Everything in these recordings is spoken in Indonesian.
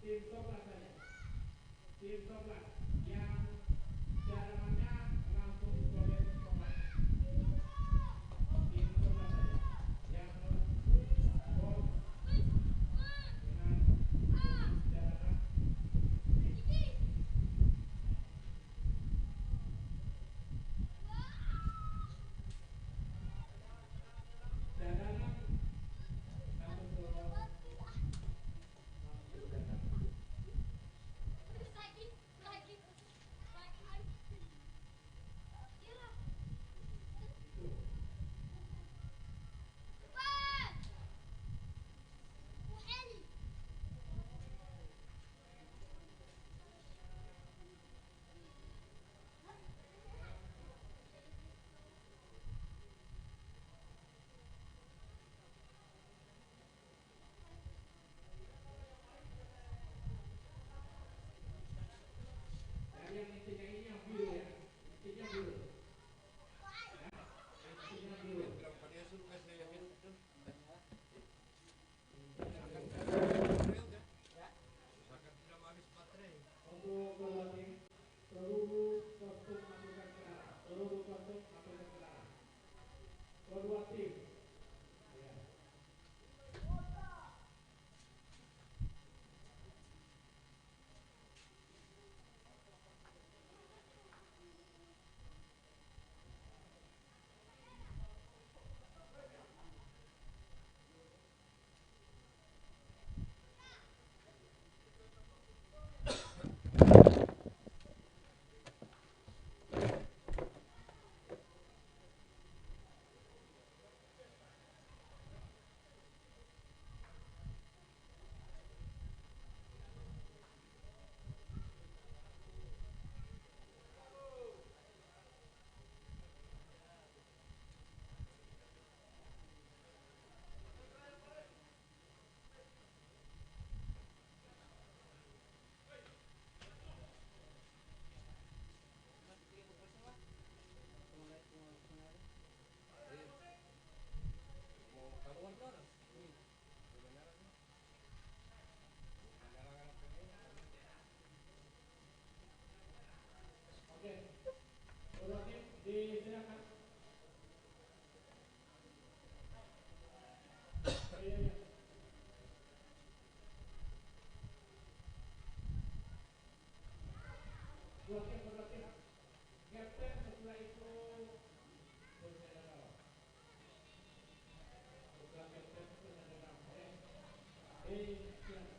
tim coklat saja. Tim coklat yang cadangannya langsung diproses coklat. Tim coklat saja. Yang bol dengan cadangan. Cadangan langsung ke cadangan. Itu. Yang intinya ini yang biru ya. Intinya biru. Ya. Intinya biru. Untuk kedua tim, seluruh kostum masukkan ke dalam. Seluruh kostum masukkan ke dalam. Kedua tim. Ya. Oke. Kedua tim disilakan. Iya, iya. Dua tim, kedua tim. Kapten setelah itu bersama kawan. Setelah kapten bersama kawan. Silakan.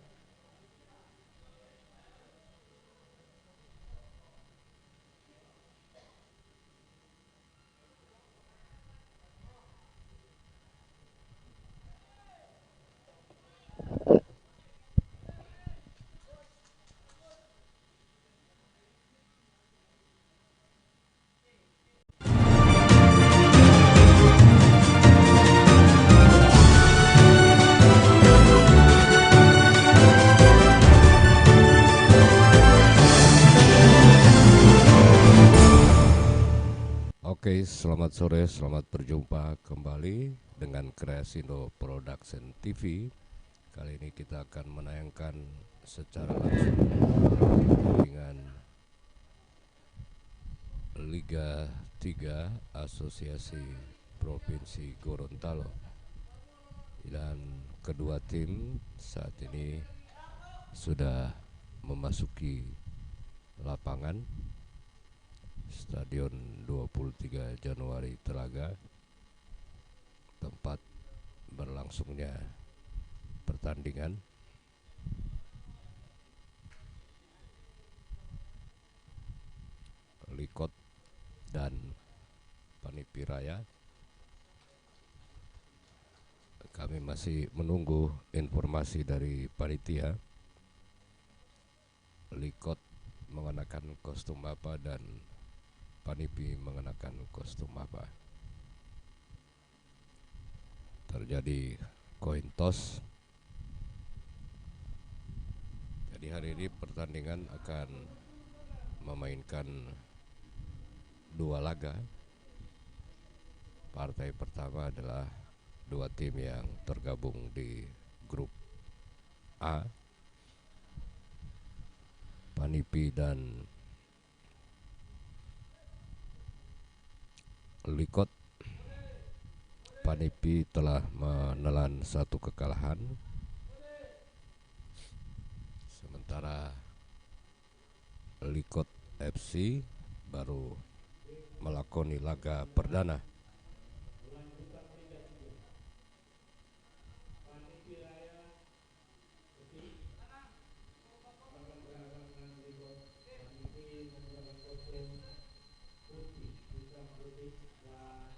Oke, selamat sore, selamat berjumpa kembali dengan Kreasindo Production TV. Kali ini kita akan menayangkan secara langsung pertandingan Liga 3 Asosiasi Provinsi Gorontalo. Dan kedua tim saat ini sudah memasuki lapangan Stadion 23 Januari Telaga, tempat berlangsungnya pertandingan. Likot dan Panipiraya. Kami masih menunggu informasi dari panitia. Likot mengenakan kostum apa dan Panipi mengenakan kostum apa. Terjadi coin toss. Jadi hari ini pertandingan akan memainkan dua laga. Partai pertama adalah dua tim yang tergabung di grup A Panipi dan Likot. Panipi telah menelan satu kekalahan, sementara Likot FC baru melakoni laga perdana. Lanjutan Liga 3. Panipi Raya Besi akan berhadapan dengan Likot. Panipi menggunakan kostum putih, hitam putih, dan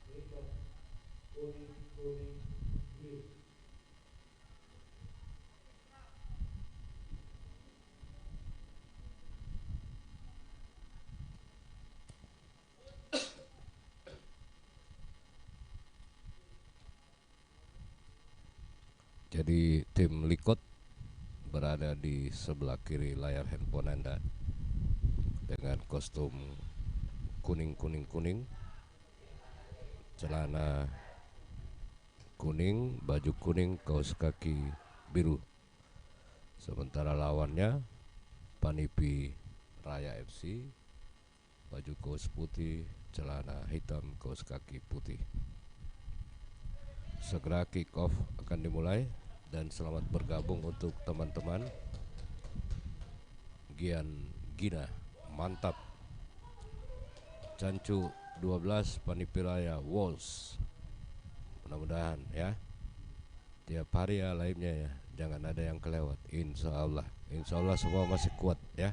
Likot kuning kuning biru. Jadi tim Likot berada di sebelah kiri layar handphone Anda dengan kostum kuning, celana kuning, baju kuning, kaos kaki biru. Sementara lawannya Panipi Raya FC, baju kaos putih, celana hitam, kaos kaki putih. Segera kick off akan dimulai, dan selamat bergabung untuk teman-teman Gian Gina, mantap. Cancu 12 Panipi Raya Wolves. Mudah-mudahan ya, tiap hari ya live-nya ya, jangan ada yang kelewat. Insya Allah semua masih kuat ya.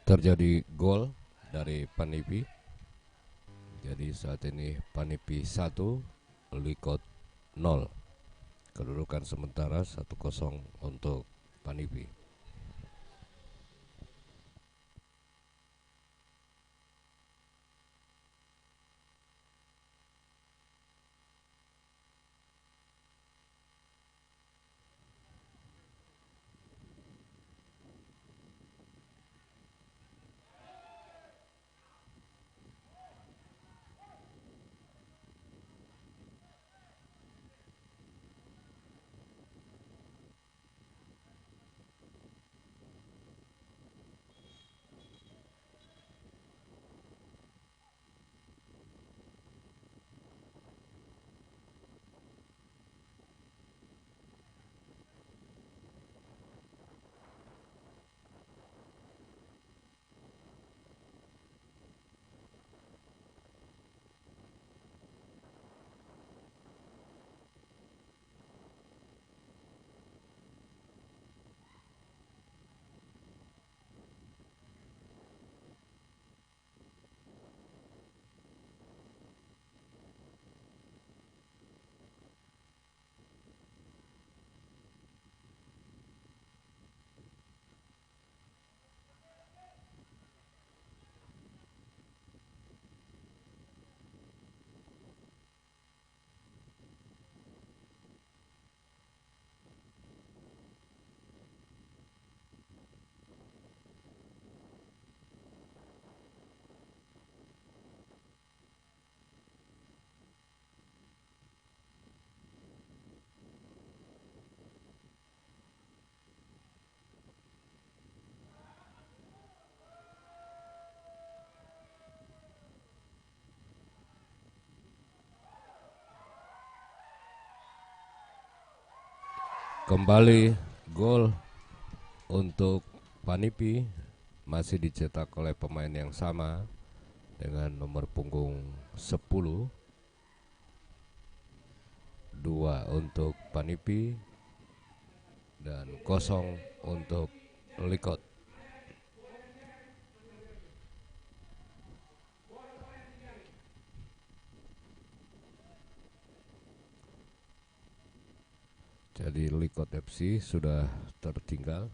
terjadi gol dari Panipi. Jadi saat ini Panipi 1, Likot 0. Kedudukan sementara 1-0 untuk Panipi. Kembali gol untuk Panipi masih dicetak oleh pemain yang sama dengan nomor punggung 10. 2 untuk Panipi dan 0 untuk Likot. Jadi Likot FC sudah tertinggal.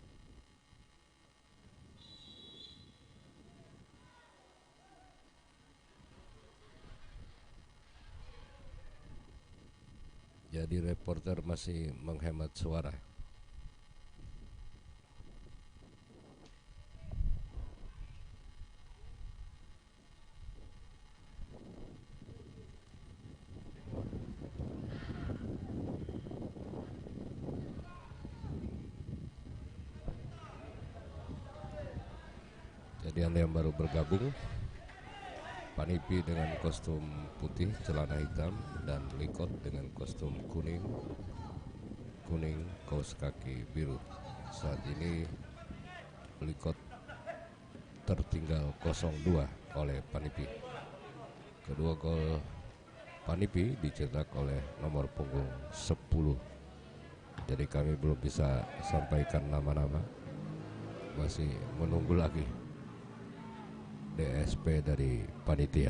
Jadi reporter masih menghemat suara. Jadi Anda yang baru bergabung, Panipi dengan kostum putih, celana hitam, dan Likot dengan kostum kuning, kaos kaki biru. Saat ini Likot tertinggal 0-2 oleh Panipi. Kedua gol Panipi dicetak oleh nomor punggung 10. Jadi kami belum bisa sampaikan nama-nama, masih menunggu lagi DSP dari panitia.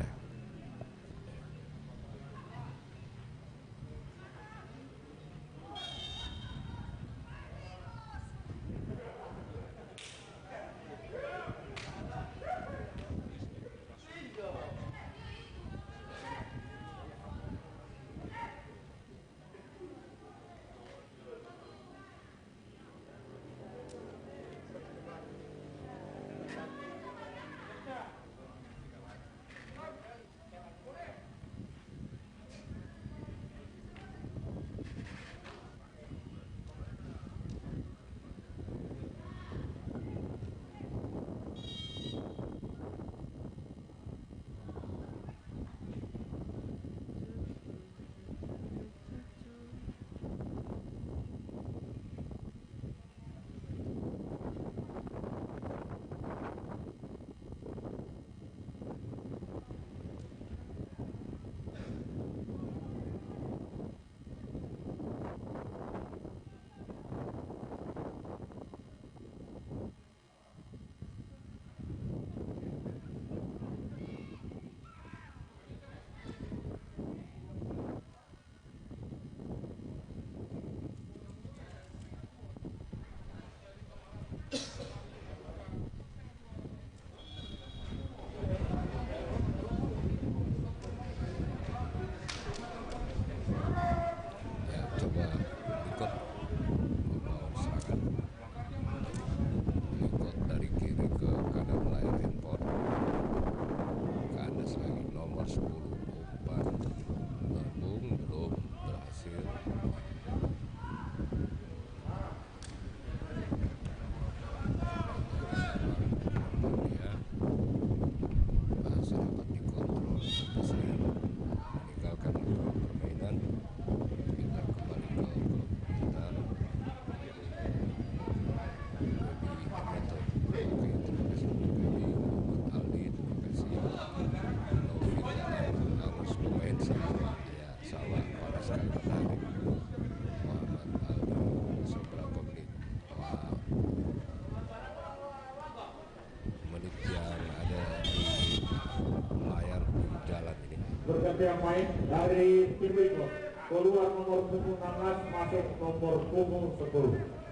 Pergantian main dari tim berikut. Keluar nomor punggung 16 masuk nomor punggung 10.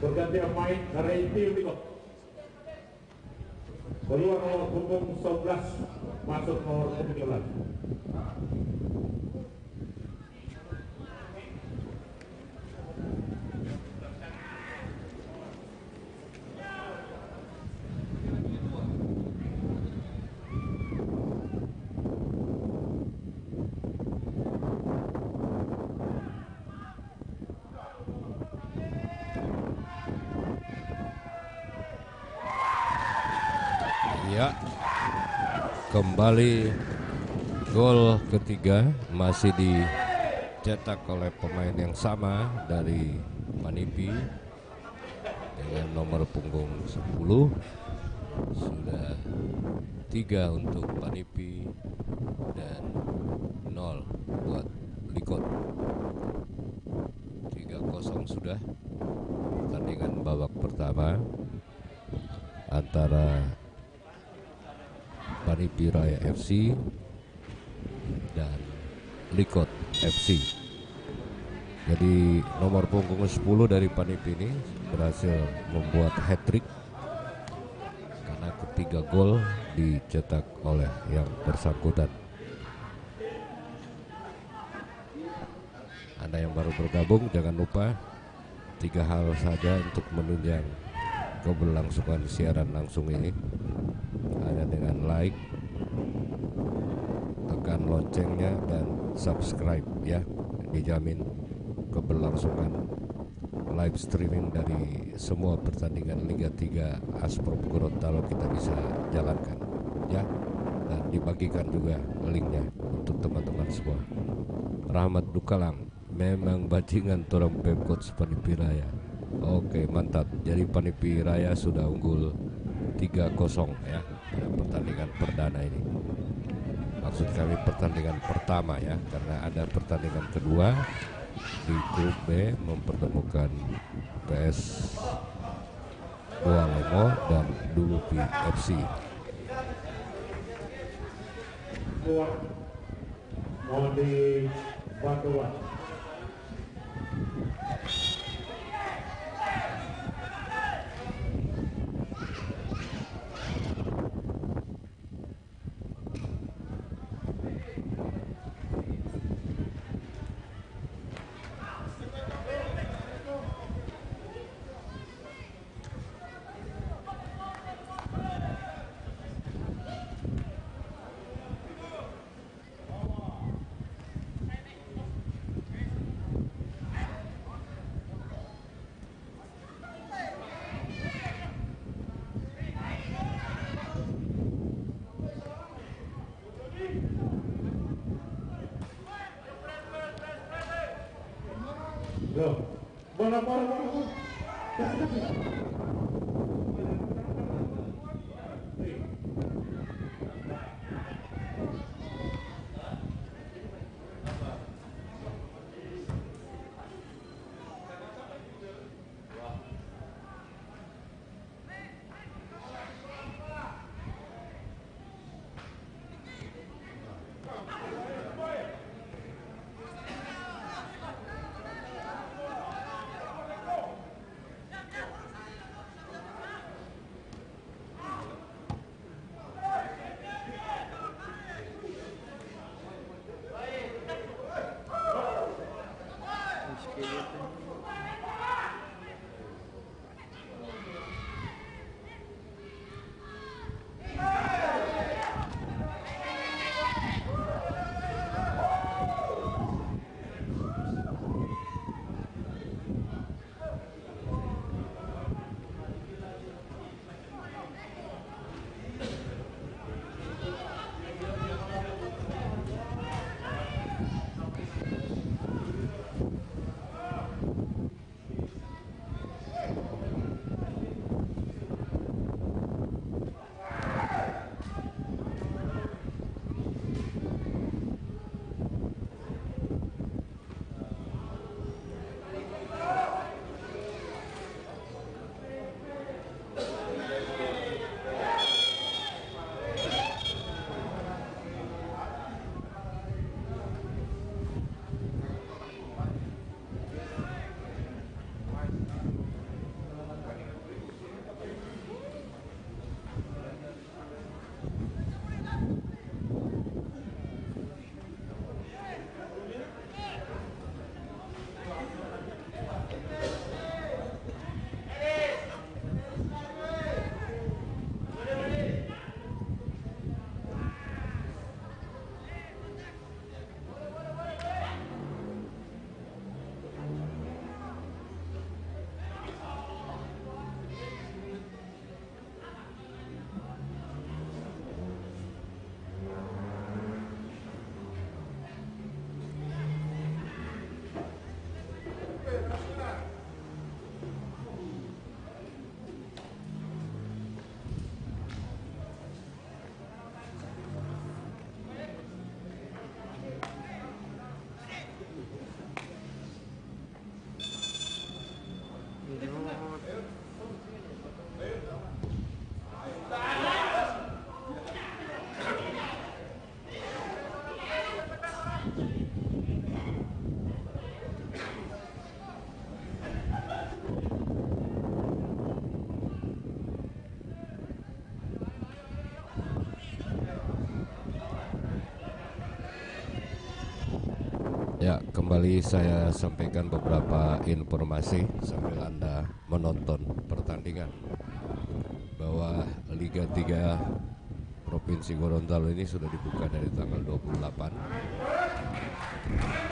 Pergantian main dari tim berikut. Keluar nomor punggung 11 masuk nomor punggung 13. Ya, kembali gol ketiga masih dicetak oleh pemain yang sama dari Panipi dengan nomor punggung 10. Sudah 3 untuk Panipi dan 0 buat Likot. 3-0 sudah pertandingan babak pertama antara Panipi Raya FC dan Likot FC. Jadi nomor punggung 10 dari Panipi ini berhasil membuat hat-trick 3 gol dicetak oleh yang bersangkutan. Anda yang baru bergabung, jangan lupa 3 hal saja untuk menunjang keberlangsungan siaran langsung ini. Hanya dengan like, tekan loncengnya, dan subscribe ya, dijamin keberlangsungan live streaming dari semua pertandingan Liga 3 Asprop Gorontalo kita bisa jalankan ya, dan dibagikan juga linknya untuk teman-teman semua. Rahmat Dukalang, memang bajingan torang Pemkot Panipi Raya. Oke, mantap. Jadi Panipi Raya sudah unggul 3-0 ya pada pertandingan perdana ini. Maksud kami pertandingan pertama ya, karena ada pertandingan kedua di grup B mempertemukan PS Boa Lemo dan Dulupi FC. Mohon dibantuan. Ya, kembali saya sampaikan beberapa informasi sambil Anda menonton pertandingan bahwa Liga 3 Provinsi Gorontalo ini sudah dibuka dari tanggal 28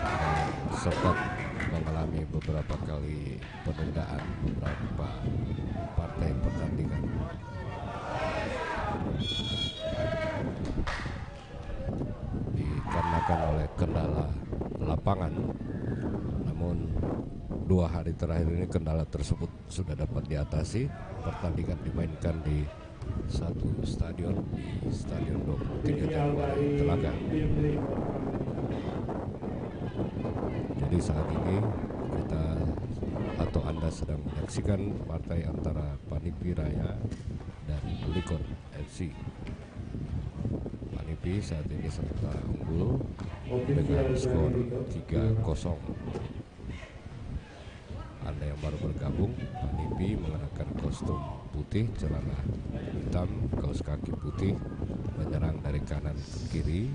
dan sempat mengalami beberapa kali penundaan beberapa partai pertandingan. Dikarenakan oleh kendala lapangan, namun 2 hari terakhir ini kendala tersebut sudah dapat diatasi. Pertandingan dimainkan di satu stadion, di Stadion 23 Januari Telaga. Jadi saat ini kita atau Anda sedang menyaksikan partai antara Panipi Raya dan Likot FC. Panipi saat ini sementara unggul dengan skor 3-0. Anda yang baru bergabung, Panipi mengenakan kostum putih, celana hitam, kaos kaki putih, menyerang dari kanan ke kiri,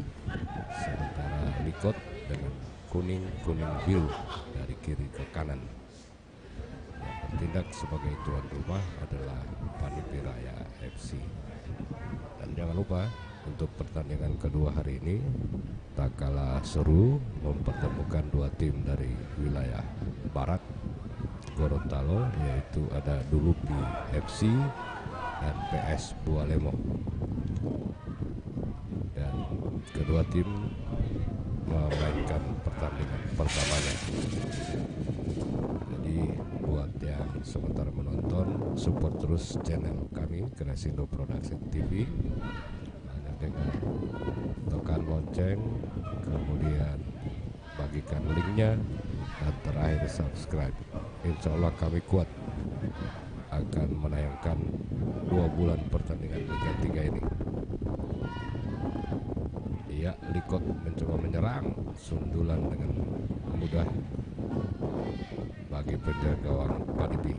sementara Likot dengan kuning biru dari kiri ke kanan. Yang bertindak sebagai tuan rumah adalah Panipi Raya FC. Dan jangan lupa untuk pertandingan kedua hari ini tak kalah seru, mempertemukan 2 tim dari wilayah barat Gorontalo, yaitu ada Dulupi FC dan PS Bualemo. Dan kedua tim memainkan pertandingan pertamanya. Jadi buat yang sementara menonton, support terus channel kami Kresindo Production TV hanya dengan tekan lonceng, kemudian bagikan linknya, dan terakhir subscribe. Insya Allah kami kuat akan menayangkan 2 bulan pertandingan Liga 3 ini. Iya, Likot mencoba menyerang, sundulan dengan mudah bagi penjaga gawang Panipi.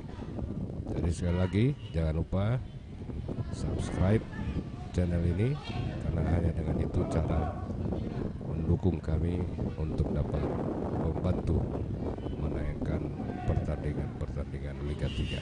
Jadi sekali lagi jangan lupa subscribe channel ini, karena hanya dengan itu cara mendukung kami untuk dapat membantu menayangkan pertandingan Liga 3.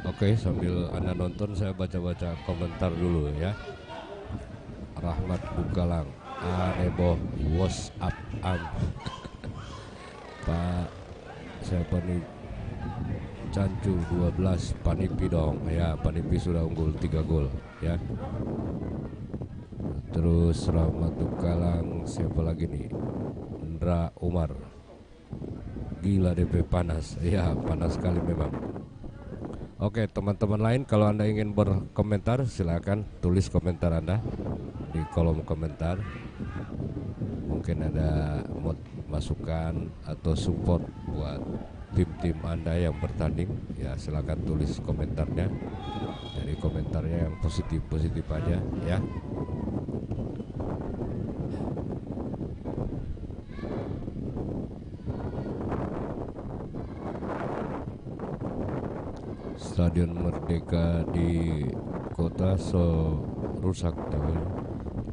Oke, sambil Anda nonton saya baca-baca komentar dulu ya. Rahmat Bukalang, Anebo WhatsApp Pak siapa nih, Cancu 12, Panipi dong ya. Panipi sudah unggul 3 gol ya. Terus Rahmat Bukalang, siapa lagi nih, Indra Umar, gila DP panas ya, panas sekali memang. Oke, teman-teman lain, kalau Anda ingin berkomentar silakan tulis komentar Anda di kolom komentar. Mungkin ada masukan atau support buat tim-tim Anda yang bertanding, ya silakan tulis komentarnya. Dari komentarnya yang positif-positif aja ya. Stadion Merdeka di kota rusak.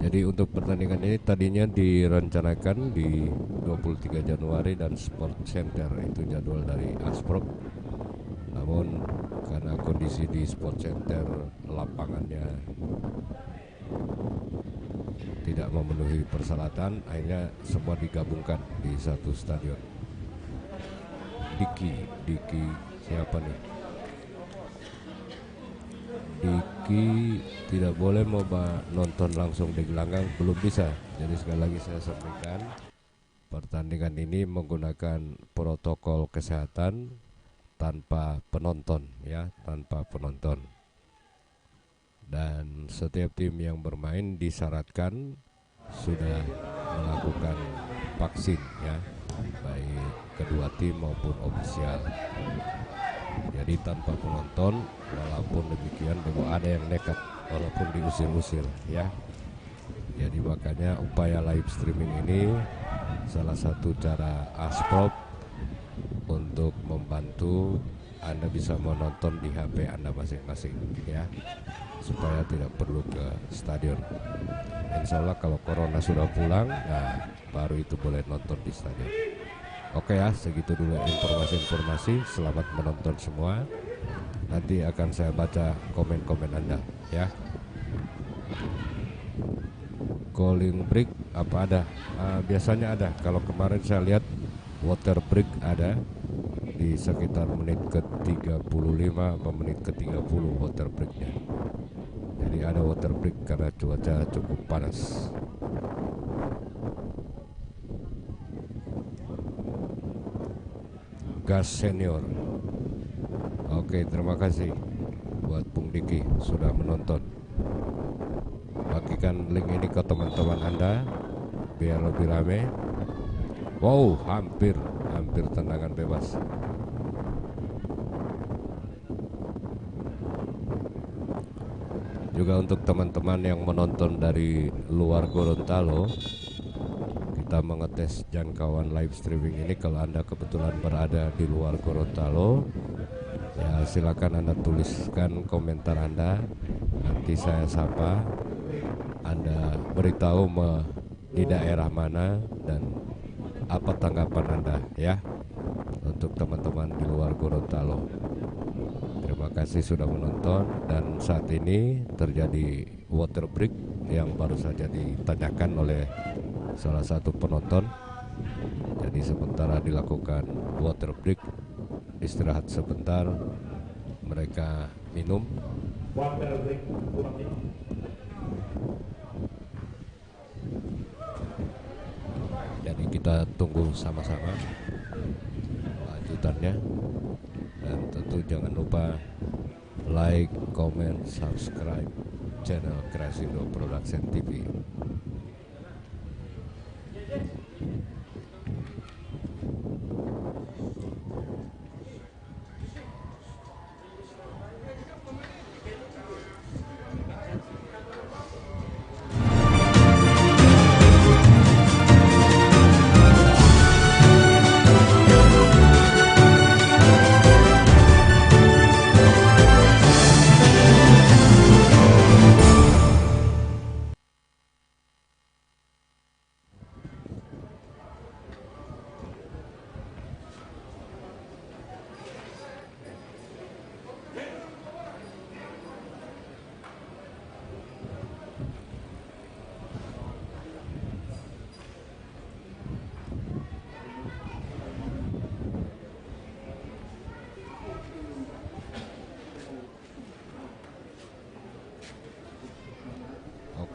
Jadi untuk pertandingan ini tadinya direncanakan di 23 Januari dan Sport Center, itu jadwal dari Asprop. Namun karena kondisi di Sport Center lapangannya tidak memenuhi persyaratan, akhirnya semua digabungkan di satu stadion. Diki siapa nih? Diki tidak boleh mau nonton langsung di gelanggang, belum bisa. Jadi sekali lagi saya sampaikan, pertandingan ini menggunakan protokol kesehatan tanpa penonton ya, tanpa penonton. Dan setiap tim yang bermain disyaratkan sudah melakukan vaksin ya, baik kedua tim maupun ofisial. Jadi tanpa penonton, walaupun demikian bahwa ada yang nekat walaupun diusir-usir ya. Jadi makanya upaya live streaming ini salah satu cara Asprop untuk membantu Anda bisa menonton di HP Anda masing-masing ya, supaya tidak perlu ke stadion. Insya Allah kalau corona sudah pulang, nah baru itu boleh nonton di stadion. Oke ya, segitu dulu informasi-informasi. Selamat menonton semua. Nanti akan saya baca komen-komen Anda ya. Cooling break apa ada? Biasanya ada. Kalau kemarin saya lihat water break ada di sekitar menit ke 35 atau menit ke 30 water breaknya. Jadi ada water break karena cuaca cukup panas. Gas senior. Oke, terima kasih buat Bung Diki sudah menonton. Bagikan link ini ke teman-teman Anda biar lebih rame. Wow, hampir tendangan bebas. Juga untuk teman-teman yang menonton dari luar Gorontalo, kita mengetes jangkauan live streaming ini. Kalau Anda kebetulan berada di luar Gorontalo, ya silakan Anda tuliskan komentar Anda. Nanti saya sapa. Anda beritahu di daerah mana dan apa tanggapan Anda ya, untuk teman-teman di luar Gorontalo. Terima kasih sudah menonton. Dan saat ini terjadi water break yang baru saja ditanyakan oleh salah satu penonton. Jadi sementara dilakukan water break, istirahat sebentar, mereka minum. Water break. Jadi kita tunggu sama-sama lanjutannya. Dan tentu jangan lupa like, comment, subscribe channel Krasindo Production TV.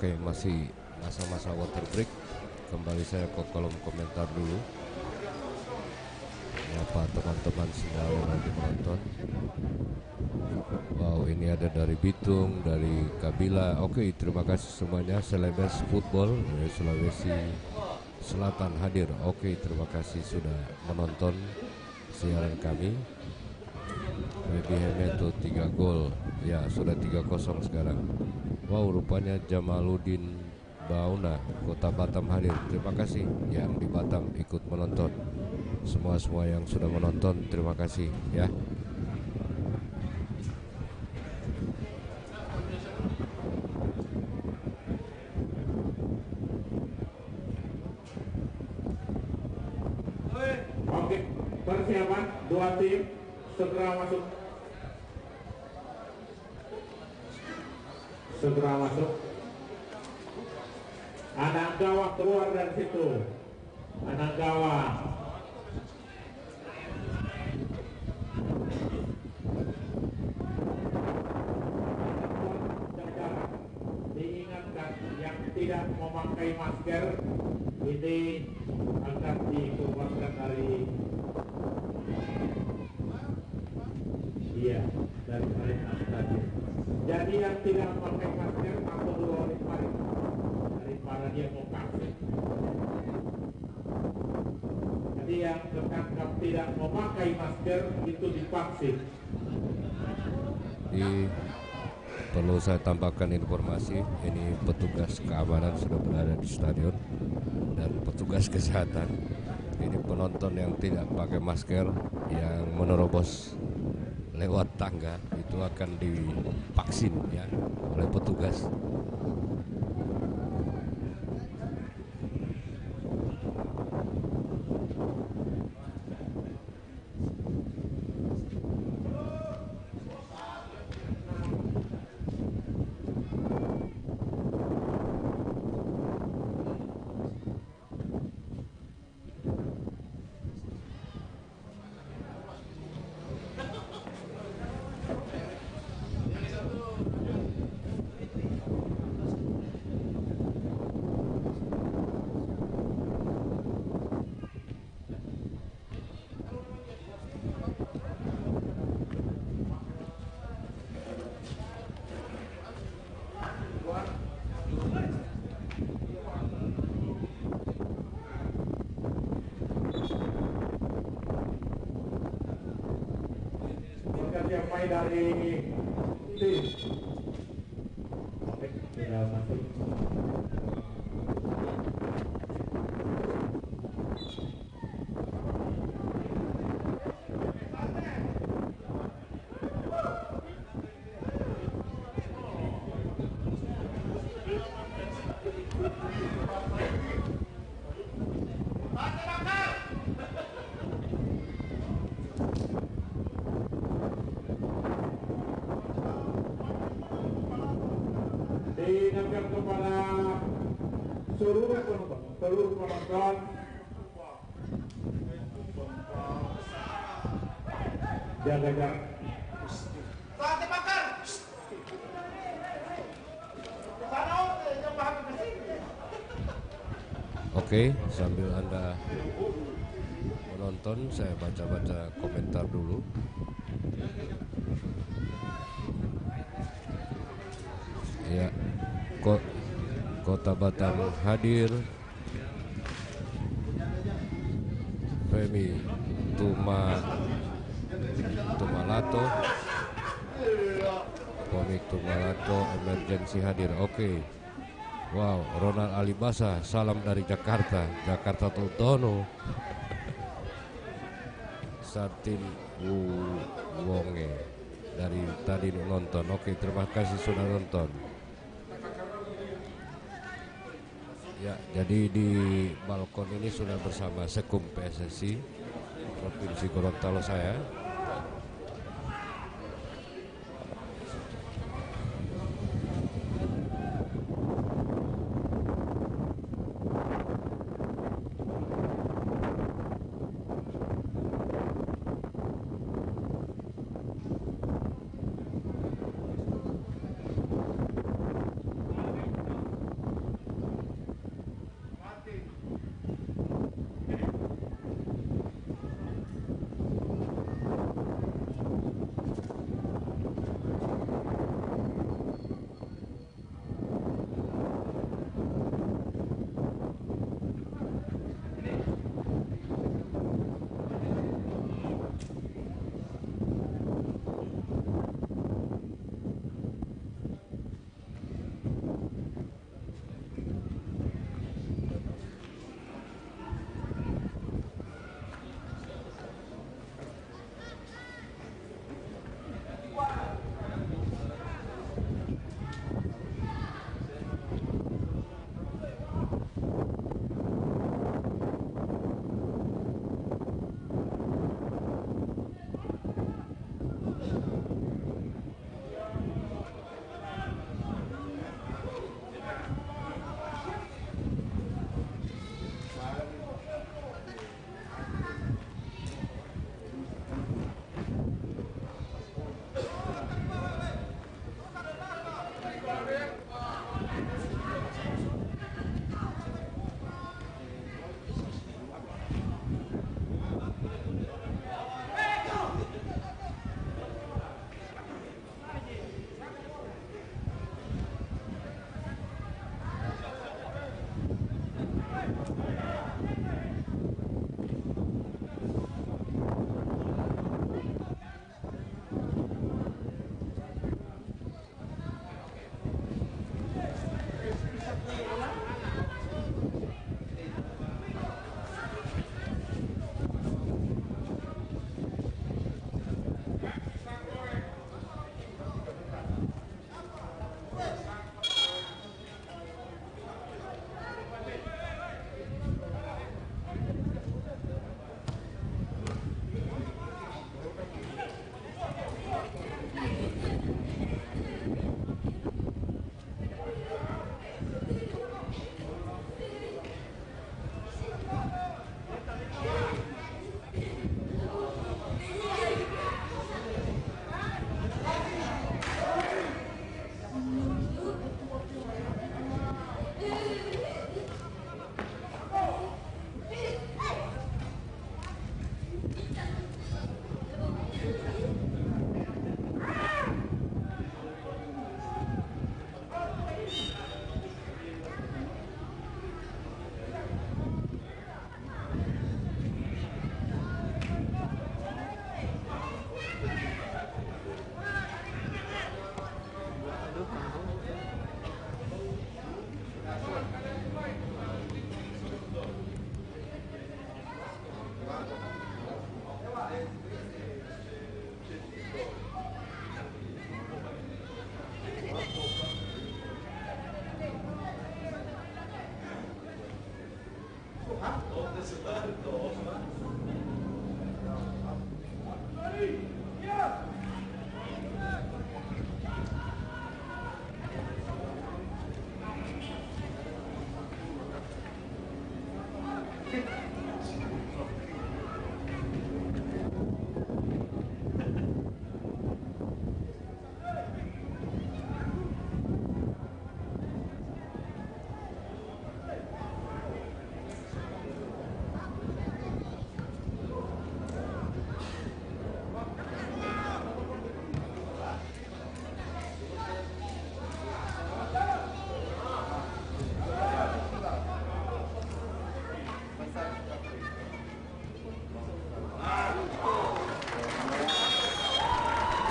Oke, masih masa-masa water break. Kembali saya ke kolom komentar dulu. Apa teman-teman semua yang lagi menonton. Wow, ini ada dari Bitung, dari Kabila. Oke, terima kasih semuanya. Selebes Football Sulawesi Selatan hadir. Oke, terima kasih sudah menonton siaran kami. Baby Hemeto 3 gol. Ya, sudah 3-0 sekarang. Wow, rupanya Jamaluddin Bauna Kota Batam hadir. Terima kasih yang di Batam ikut menonton. Semua yang sudah menonton, terima kasih ya. Oke, persiapan dua tim segera masuk. Ananggawa keluar dari situ. Ananggawa. Diingatkan yang tidak memakai masker ini akan dikeluarkan dari arena stadion. Jadi yang tidak memakai masker masuk dulu oleh paling daripada dia mau vaksin. Jadi yang tertangkap tidak memakai masker itu divaksin. Perlu saya tambahkan informasi, ini petugas keamanan sudah berada di stadion dan petugas kesehatan. Ini penonton yang tidak pakai masker yang menerobos lewat tangga itu akan divaksin ya oleh petugas. Yang main dari tim sudah masuk. Diingatkan kepada seluruh penonton jaga jarak. Oke, sambil Anda menonton, saya baca-baca komentar dulu. Ya, Kota Batam hadir. Femi Tumalato, Komik Tumalato emergency hadir. Oke. Wow, Ronald Alibasa, salam dari Jakarta Tutono. Sartin Wonge dari tadi nonton. Oke, terima kasih sudah nonton. Ya, jadi di balkon ini sudah bersama Sekum PSSI Provinsi Gorontalo saya.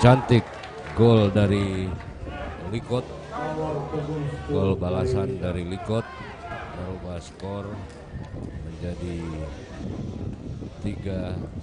cantik gol dari Likot, Nomor punggung 10 gol balasan dari Likot merubah skor menjadi 3-1.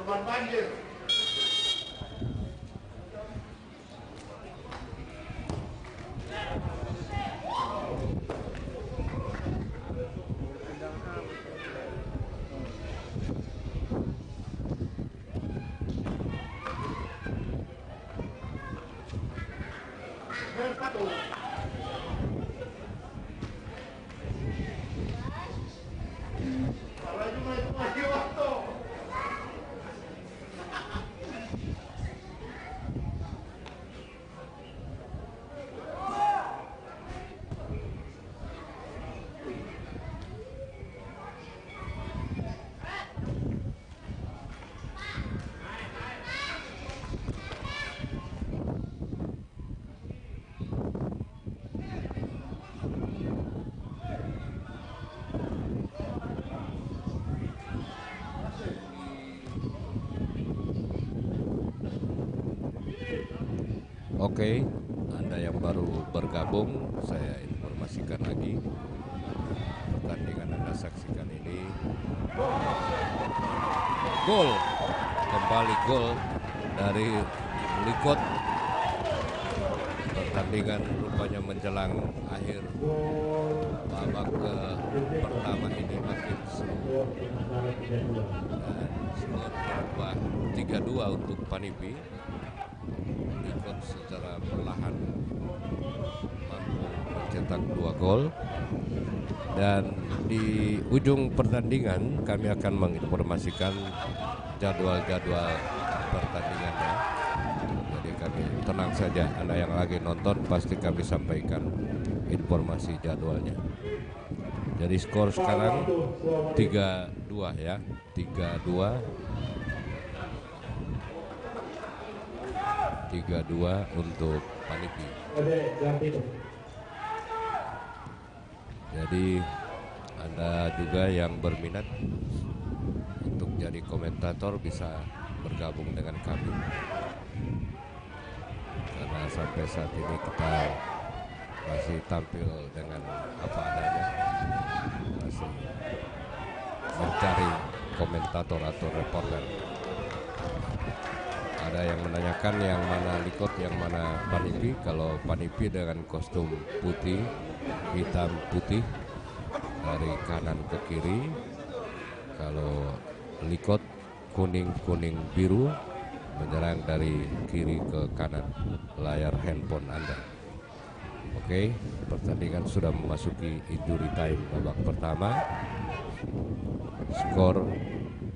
korban banjir. Bersatu. Kalau cuma itu masih waktu. Oke, Anda yang baru bergabung, saya informasikan lagi pertandingan Anda saksikan ini. Gol, kembali gol dari Likot. Pertandingan rupanya menjelang akhir babak pertama ini makin seru dan skor berubah 3-2 untuk Panipi. Likot secara perlahan mampu mencetak 2 gol, dan di ujung pertandingan kami akan menginformasikan jadwal-jadwal pertandingannya. Jadi kami tenang saja, Anda yang lagi nonton pasti kami sampaikan informasi jadwalnya. Jadi skor sekarang 3-2 ya, 3-2 untuk Panipi. Jadi Anda juga yang berminat untuk jadi komentator bisa bergabung dengan kami, karena sampai saat ini kita masih tampil dengan apa adanya, masih mencari komentator atau reporter. Ada yang menanyakan yang mana Likot, yang mana Panipi. Kalau Panipi dengan kostum putih, hitam putih dari kanan ke kiri. Kalau Likot kuning biru menyerang dari kiri ke kanan layar handphone Anda. Oke, pertandingan sudah memasuki injury time babak pertama. Skor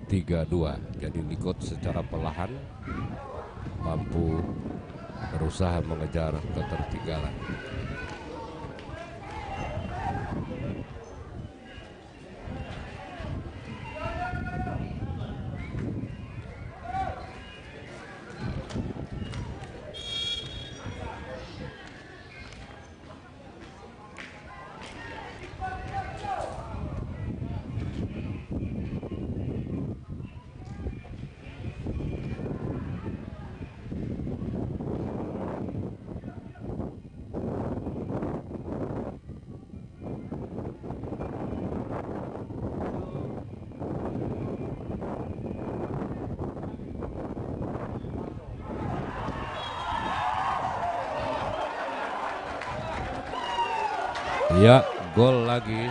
3-2. Jadi Likot secara perlahan mampu berusaha mengejar ketertinggalan. Ya, gol lagi.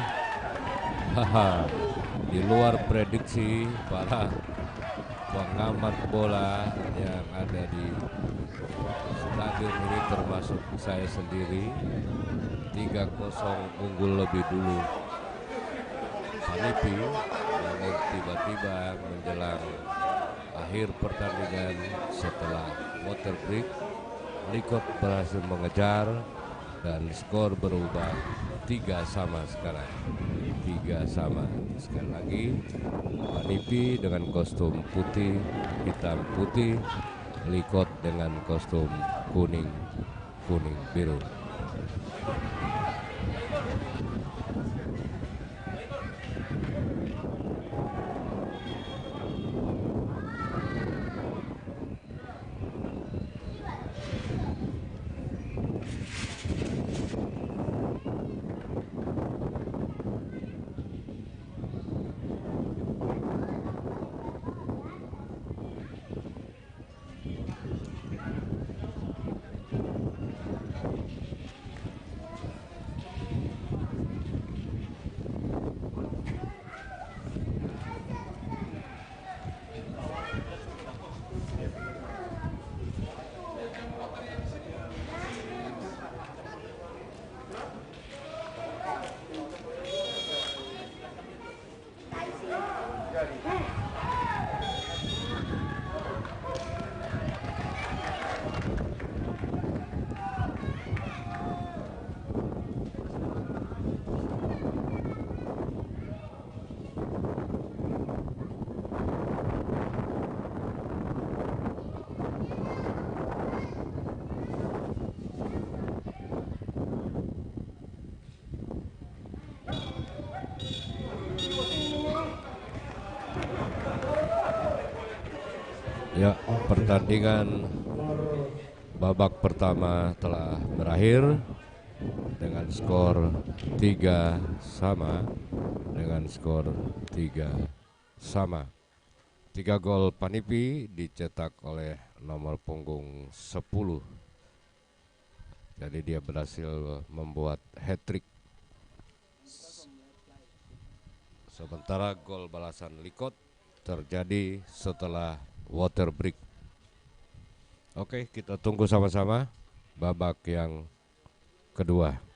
Haha, di luar prediksi para pengamat bola yang ada di stadion ini, termasuk saya sendiri. 3-0 unggul lebih dulu Panipi, namun tiba-tiba menjelang akhir pertandingan setelah water break, Likot berhasil mengejar dan skor berubah 3-3 sekarang. 3-3. Sekali lagi Panipi dengan kostum putih, hitam putih, Likot dengan kostum kuning biru. Ya, pertandingan babak pertama telah berakhir dengan skor 3 sama. Dengan skor 3 sama. 3 gol Panipi dicetak oleh nomor punggung 10. Jadi dia berhasil membuat hat-trick. Sementara gol balasan Likot terjadi setelah water break. Oke, kita tunggu sama-sama babak yang kedua.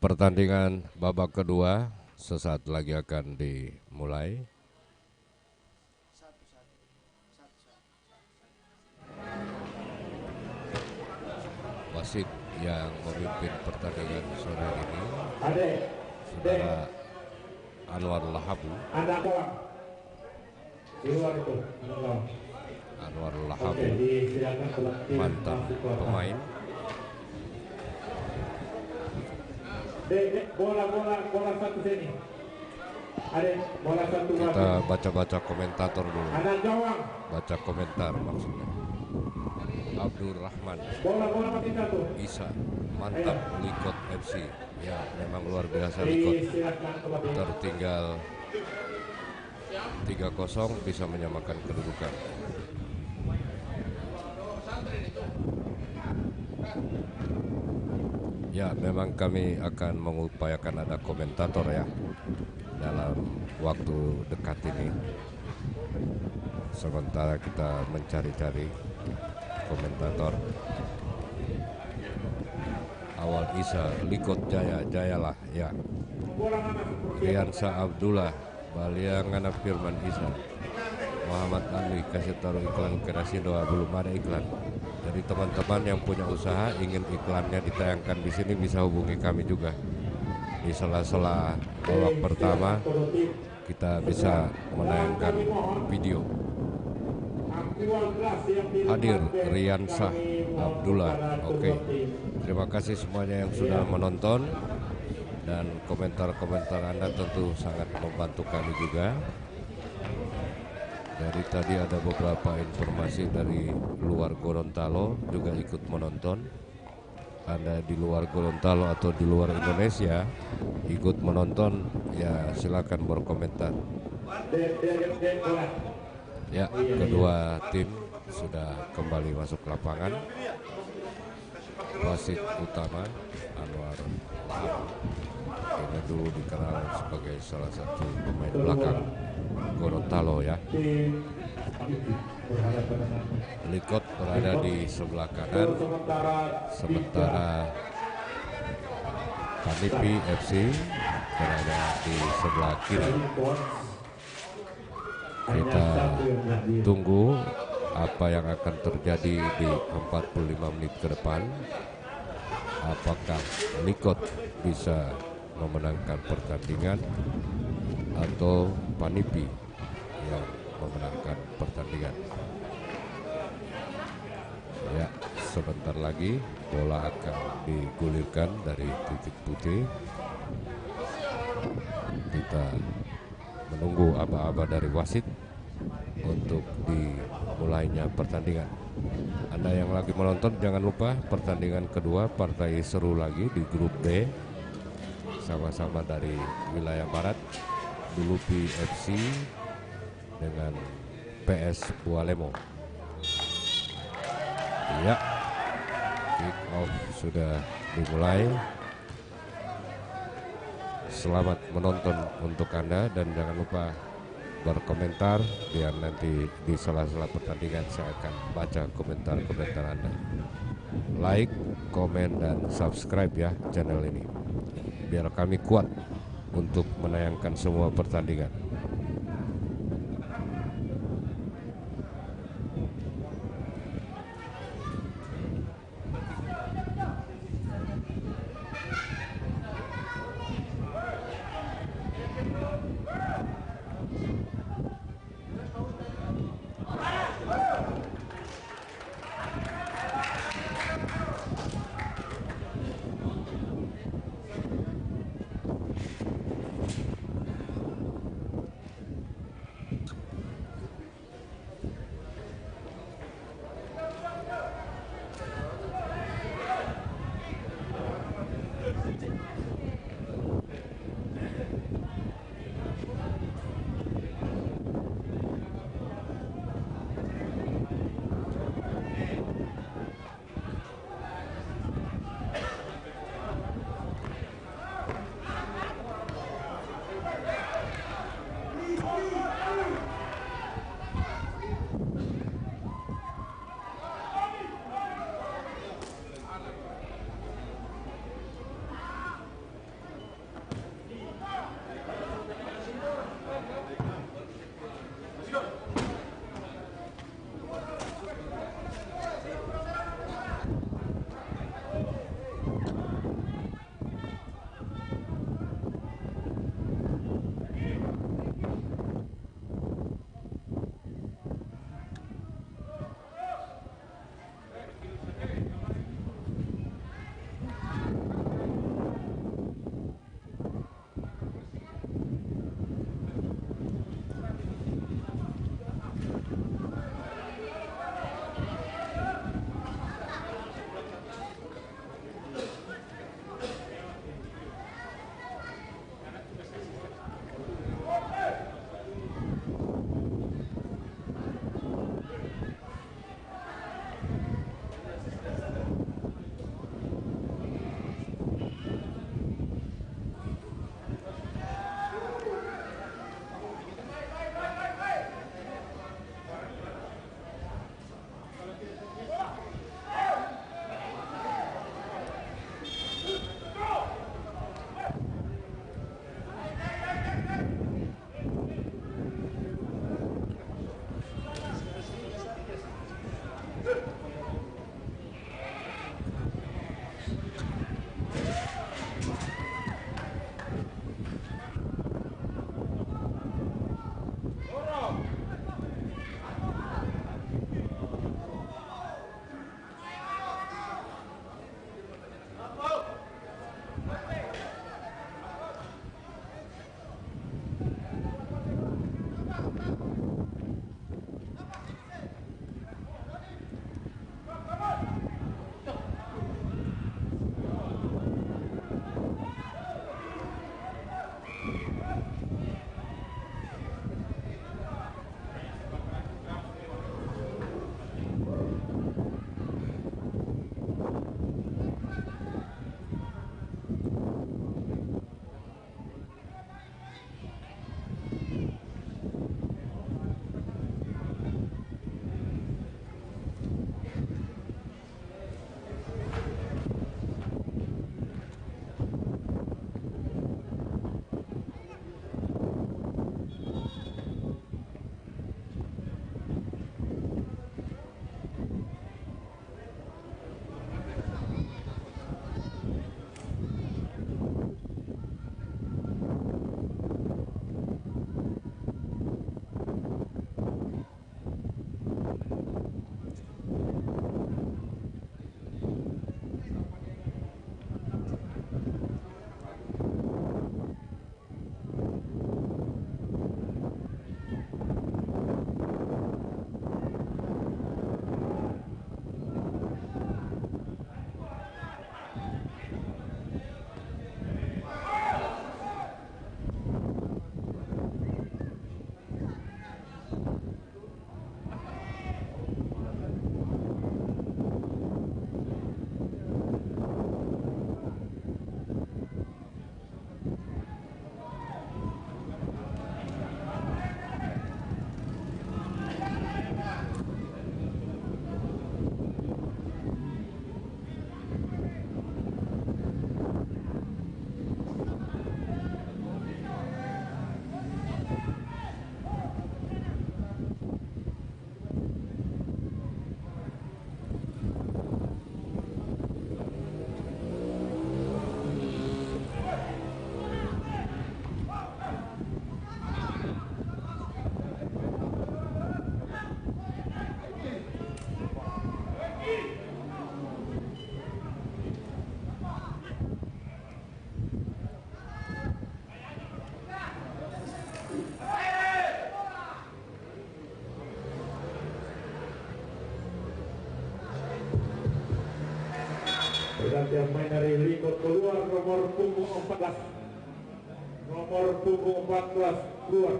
Pertandingan babak kedua sesaat lagi akan dimulai. Wasit yang memimpin pertandingan sore hari ini Saudara Anwar Lahabu. Anwar Lahabu, mantan pemain. Bola satu sini. Bola satu. Kita baca-baca komentator dulu. Baca komentar maksudnya. Abdul Rahman Isa, mantap Likot FC. Ya, memang luar biasa Likot. Tertinggal 3-0 bisa menyamakan kedudukan. Ya, memang kami akan mengupayakan ada komentator ya dalam waktu dekat ini. Sementara kita mencari-cari komentator. Awal Isa, Likot Jaya, Jayalah ya. Riansa Abdullah, Baliangana Firman Isa. Muhammad Ali, kasih taruh iklan kerasi doa, belum ada iklan. Jadi teman-teman yang punya usaha ingin iklannya ditayangkan di sini bisa hubungi kami juga. Di sela-sela babak pertama kita bisa menayangkan video. Hadir Riansah Abdullah. Oke. Terima kasih semuanya yang sudah menonton, dan komentar-komentar Anda tentu sangat membantu kami juga. Dari tadi ada beberapa informasi dari luar Gorontalo juga ikut menonton. Anda di luar Gorontalo atau di luar Indonesia ikut menonton, ya silakan berkomentar. Ya, kedua tim sudah kembali masuk lapangan. Wasit utama Anwar Lahabu, ini dulu dikenal sebagai salah satu pemain belakang Gorontalo ya. Likot berada di sebelah kanan, sementara Panipi FC berada di sebelah kiri. Kita tunggu apa yang akan terjadi di 45 menit ke depan. Apakah Likot bisa memenangkan pertandingan atau Panipi yang memenangkan pertandingan. Ya, sebentar lagi bola akan digulirkan dari titik putih. Kita menunggu aba-aba dari wasit untuk dimulainya pertandingan. Anda yang lagi menonton jangan lupa pertandingan kedua partai seru lagi di grup B, sama-sama dari wilayah barat. Dulupi FC dengan PS Bualemo. Ya, kick off sudah dimulai. Selamat menonton untuk Anda, dan jangan lupa berkomentar, biar nanti di sela-sela pertandingan saya akan baca komentar-komentar Anda. Like, komen, dan subscribe ya channel ini, biar kami kuat untuk menayangkan semua pertandingan. pergantian main dari Lingkot keluar nomor punggung 14. Nomor punggung 14 keluar.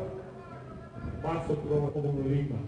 Masuk nomor punggung 5.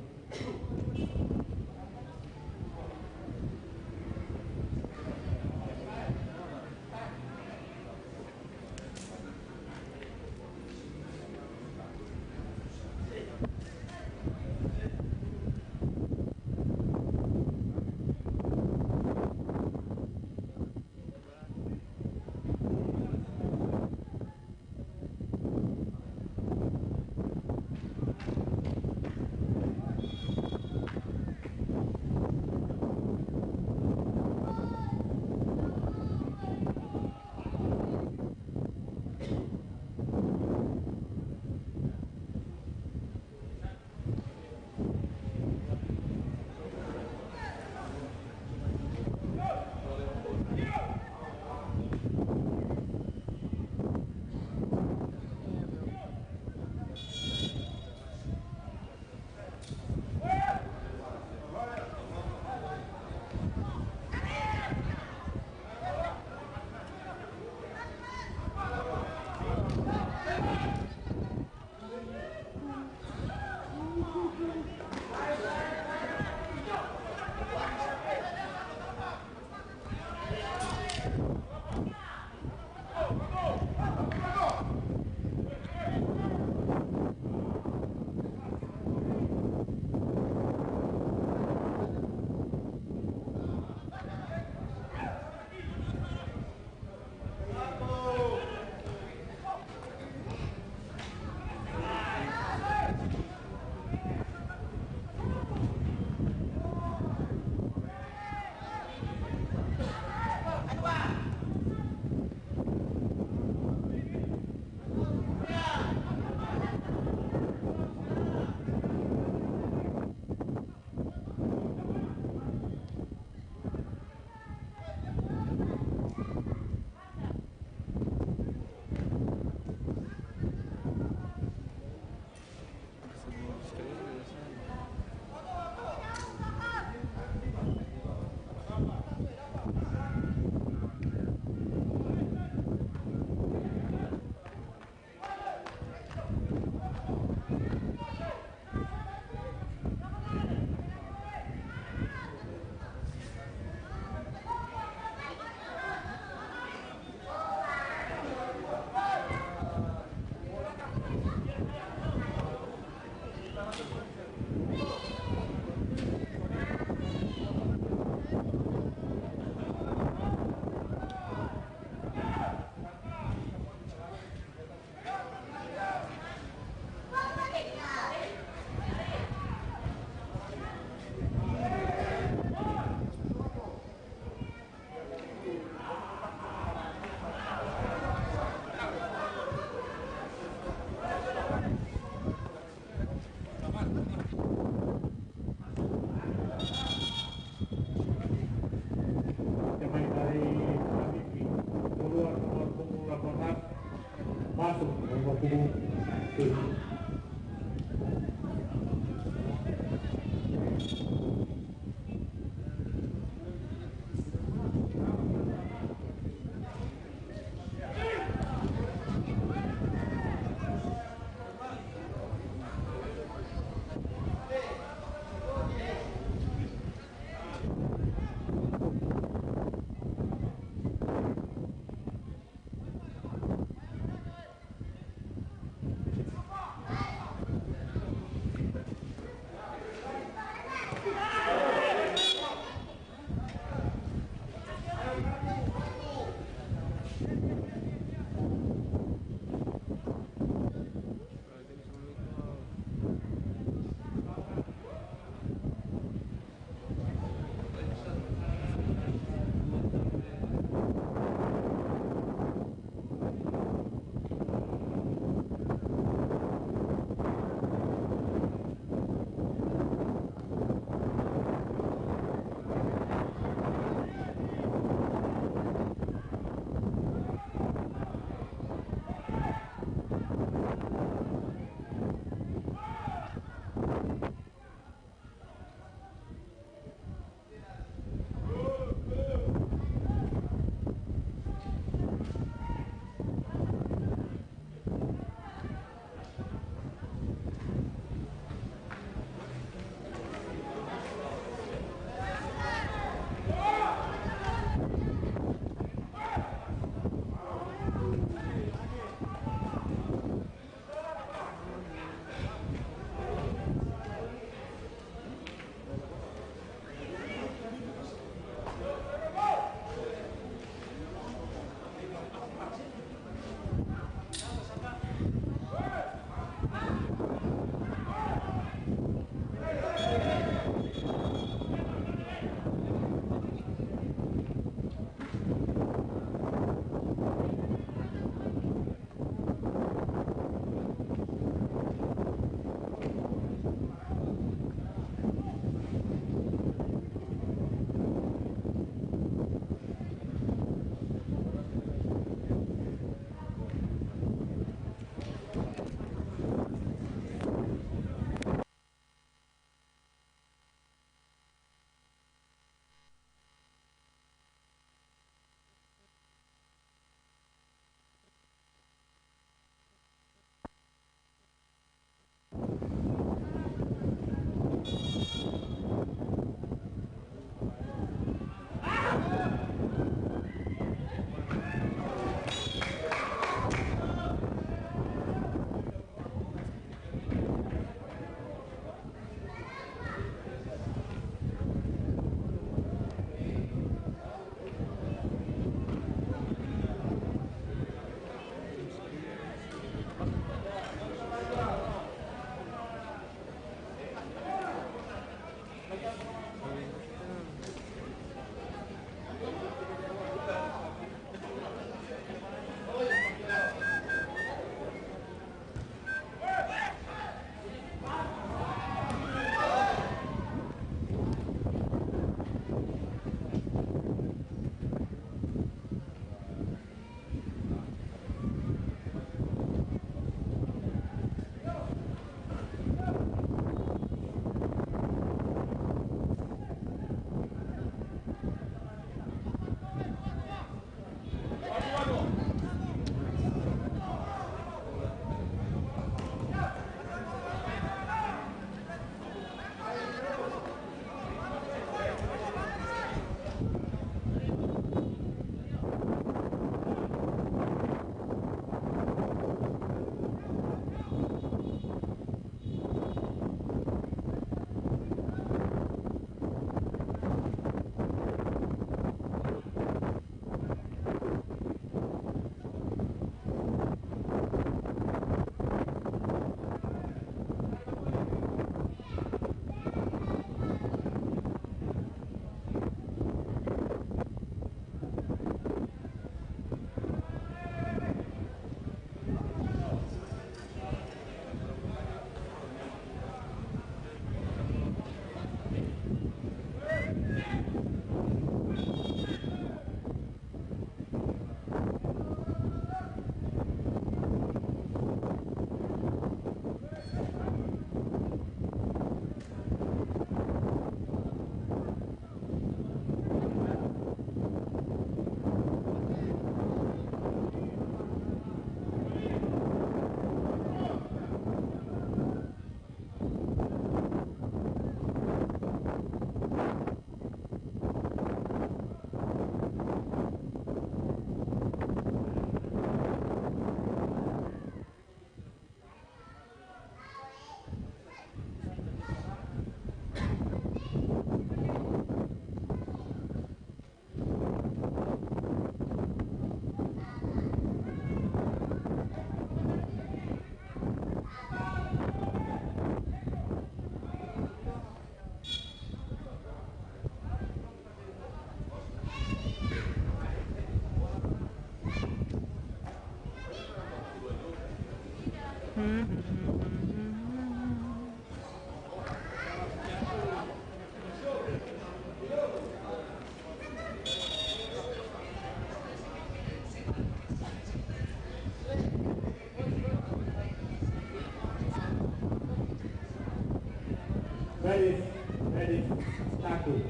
1.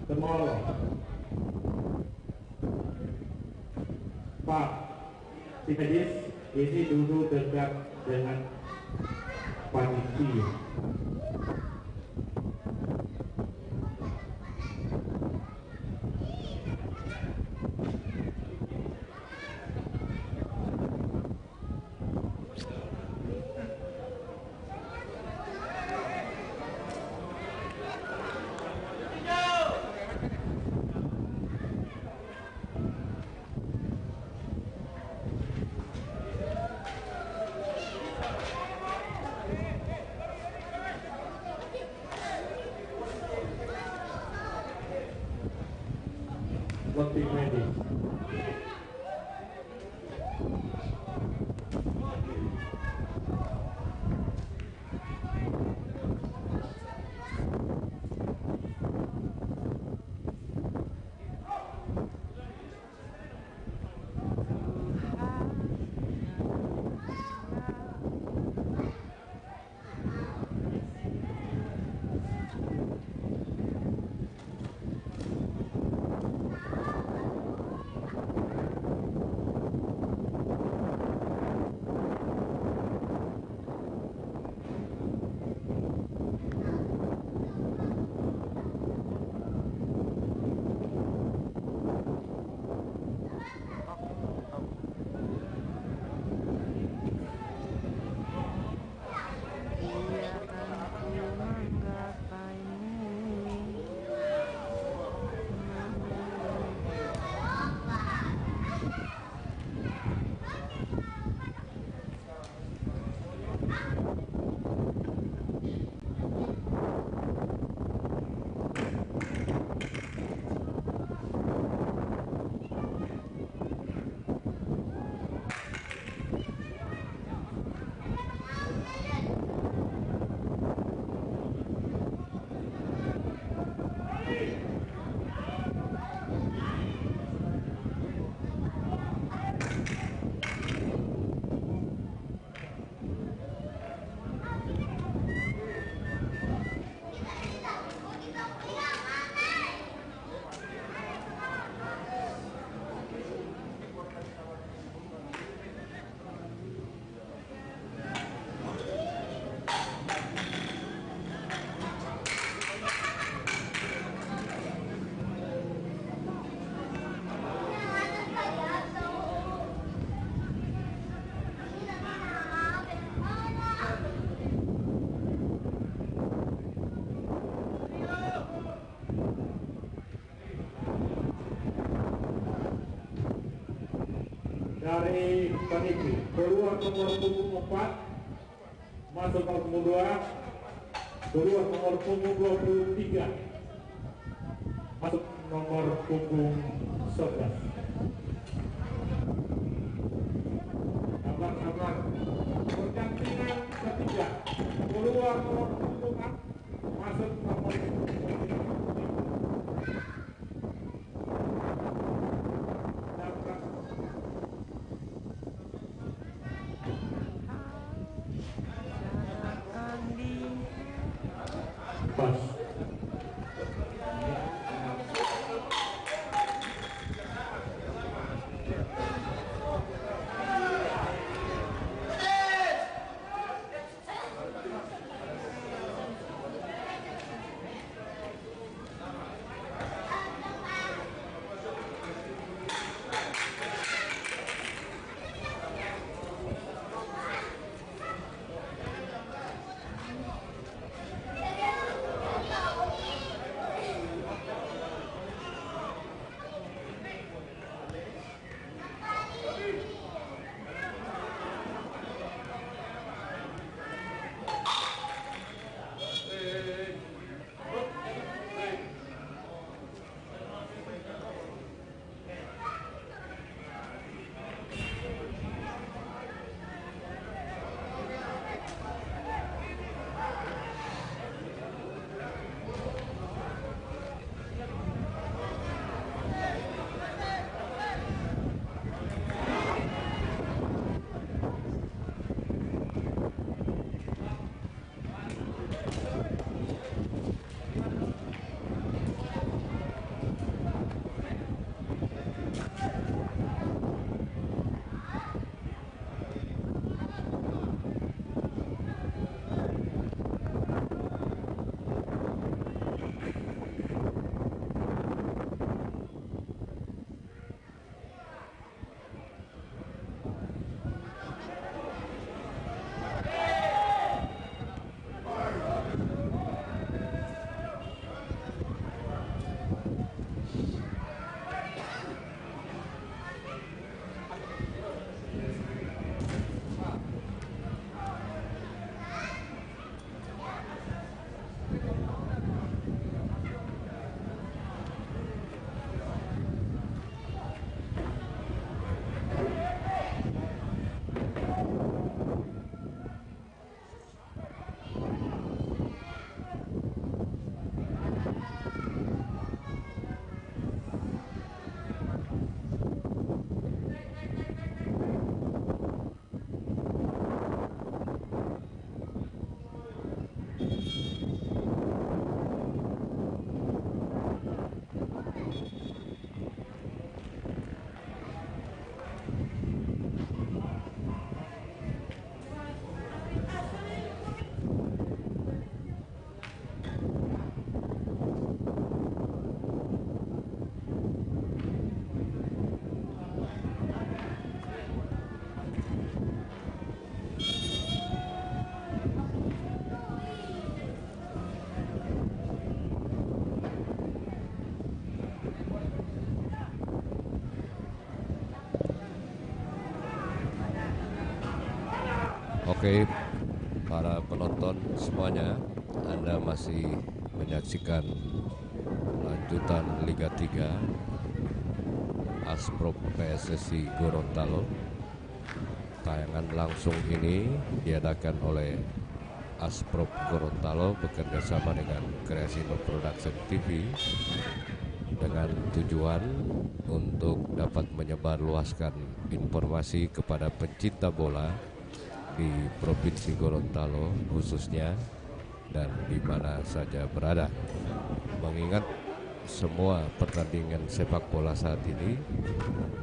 Temol. Pak Sidis ini duduk dekat dengan panitia. Lebih medis. Dari panitia keluar nomor punggung 4 masuk nomor punggung 2, keluar nomor punggung 23 masuk nomor punggung 11. Kabar pergantian ketiga keluar nomor punggung 4 masuk nomor punggung 3. Pas. Oke, para penonton semuanya, Anda masih menyaksikan lanjutan Liga 3 Asprop PSSI Gorontalo. Tayangan langsung ini diadakan oleh Asprop Gorontalo bekerjasama dengan Kreasino Production TV dengan tujuan untuk dapat menyebarluaskan informasi kepada pencinta bola di Provinsi Gorontalo khususnya dan di mana saja berada. Mengingat semua pertandingan sepak bola saat ini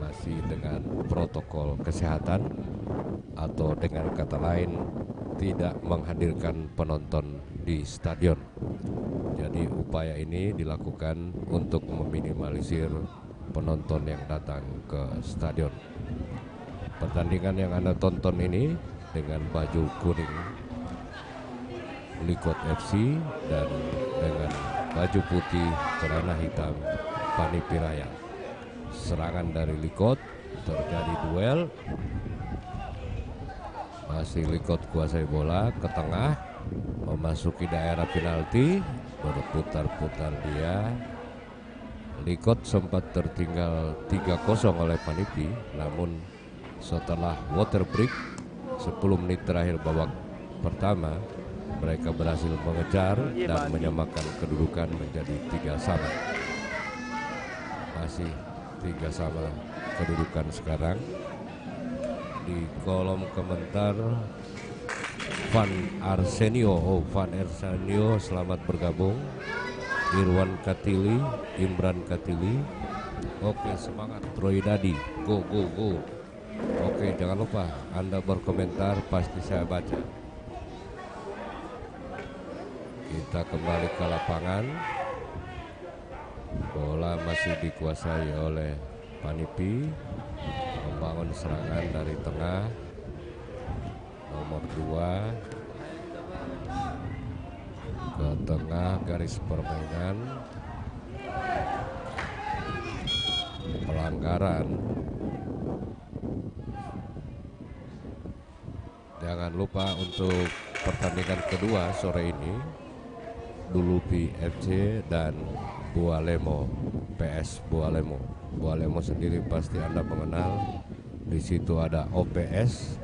masih dengan protokol kesehatan atau dengan kata lain tidak menghadirkan penonton di stadion. Jadi upaya ini dilakukan untuk meminimalisir penonton yang datang ke stadion. Pertandingan yang Anda tonton ini dengan baju kuning Likot FC dan dengan baju putih celana hitam Panipi Raya. Serangan dari Likot, terjadi duel. Masih Likot kuasai bola ke tengah, memasuki daerah penalti, berputar-putar dia. Likot sempat tertinggal 3-0 oleh Panipi, namun setelah water break 10 menit terakhir babak pertama, mereka berhasil mengejar dan menyamakan kedudukan menjadi 3-3. Masih 3-3 kedudukan sekarang. Di kolom komentar Van Arsenio selamat bergabung. Irwan Katili, Imran Katili. Oke, semangat Troy Dadi, go. Oke, jangan lupa Anda berkomentar, pasti saya baca. Kita kembali ke lapangan. Bola masih dikuasai oleh Panipi, membangun serangan dari tengah. Nomor 2 ke tengah garis permainan. Pelanggaran. Jangan lupa untuk pertandingan kedua sore ini, Dulupi FC dan Bualemo PS Bualemo. Bualemo sendiri pasti Anda mengenal. Di situ ada OPS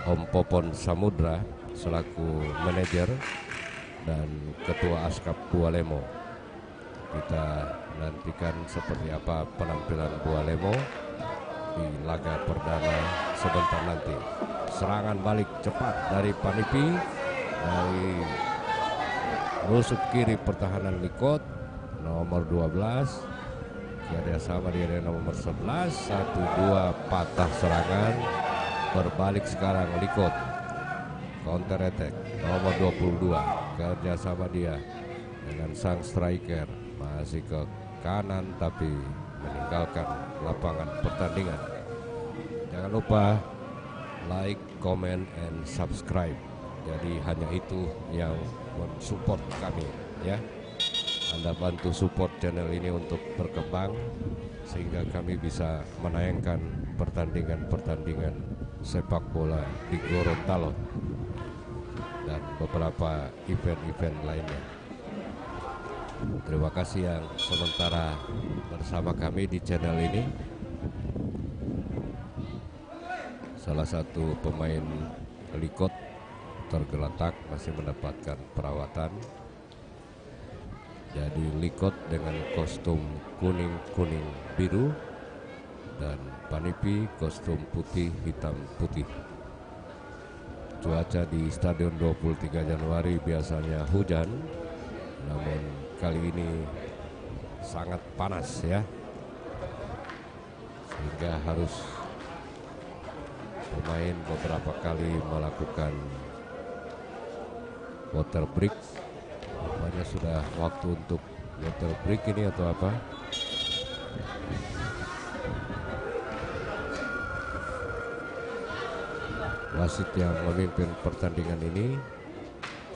Om Popon Samudra selaku manajer dan ketua Askap Bualemo. Kita nantikan seperti apa penampilan Bualemo di laga perdana sebentar nanti. Serangan balik cepat dari Panipi, dari rusuk kiri pertahanan Likot, nomor 12 kerjasama dengan nomor 11. 1-2 patah serangan, berbalik sekarang Likot, counter attack nomor 22 kerjasama dia dengan sang striker, masih ke kanan tapi meninggalkan lapangan pertandingan. Jangan lupa like, comment, and subscribe. Jadi hanya itu yang mensupport kami, ya. Anda bantu support channel ini untuk berkembang sehingga kami bisa menayangkan pertandingan-pertandingan sepak bola di Gorontalo dan beberapa event-event lainnya. Terima kasih yang sementara bersama kami di channel ini. Salah satu pemain Likot tergeletak masih mendapatkan perawatan. Jadi Likot dengan kostum kuning biru dan Panipi kostum putih hitam putih. Cuaca di Stadion 23 Januari biasanya hujan, namun kali ini sangat panas, ya, sehingga harus pemain beberapa kali melakukan water break. Rupanya sudah waktu untuk water break ini atau apa? Wasit yang memimpin pertandingan ini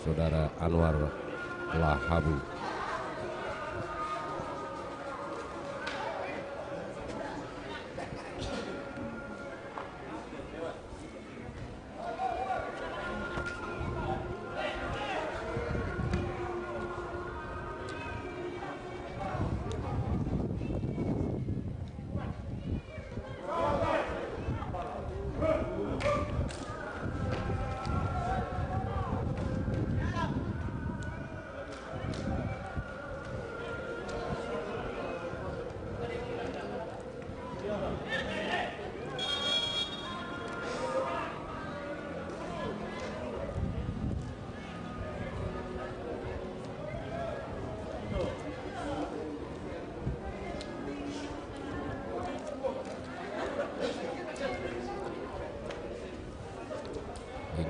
Saudara Anwar Lahabu.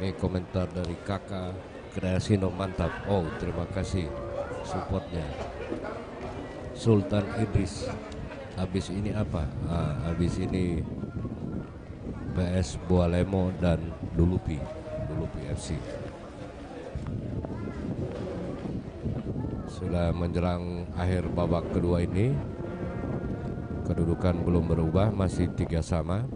Ini komentar dari kakak Kreasino, mantap. Oh, terima kasih supportnya. Sultan Idris, habis ini apa? Habis ini PS Boalemo dan Lulupi FC. Sudah menjelang akhir babak kedua ini. Kedudukan belum berubah, masih 3 sama.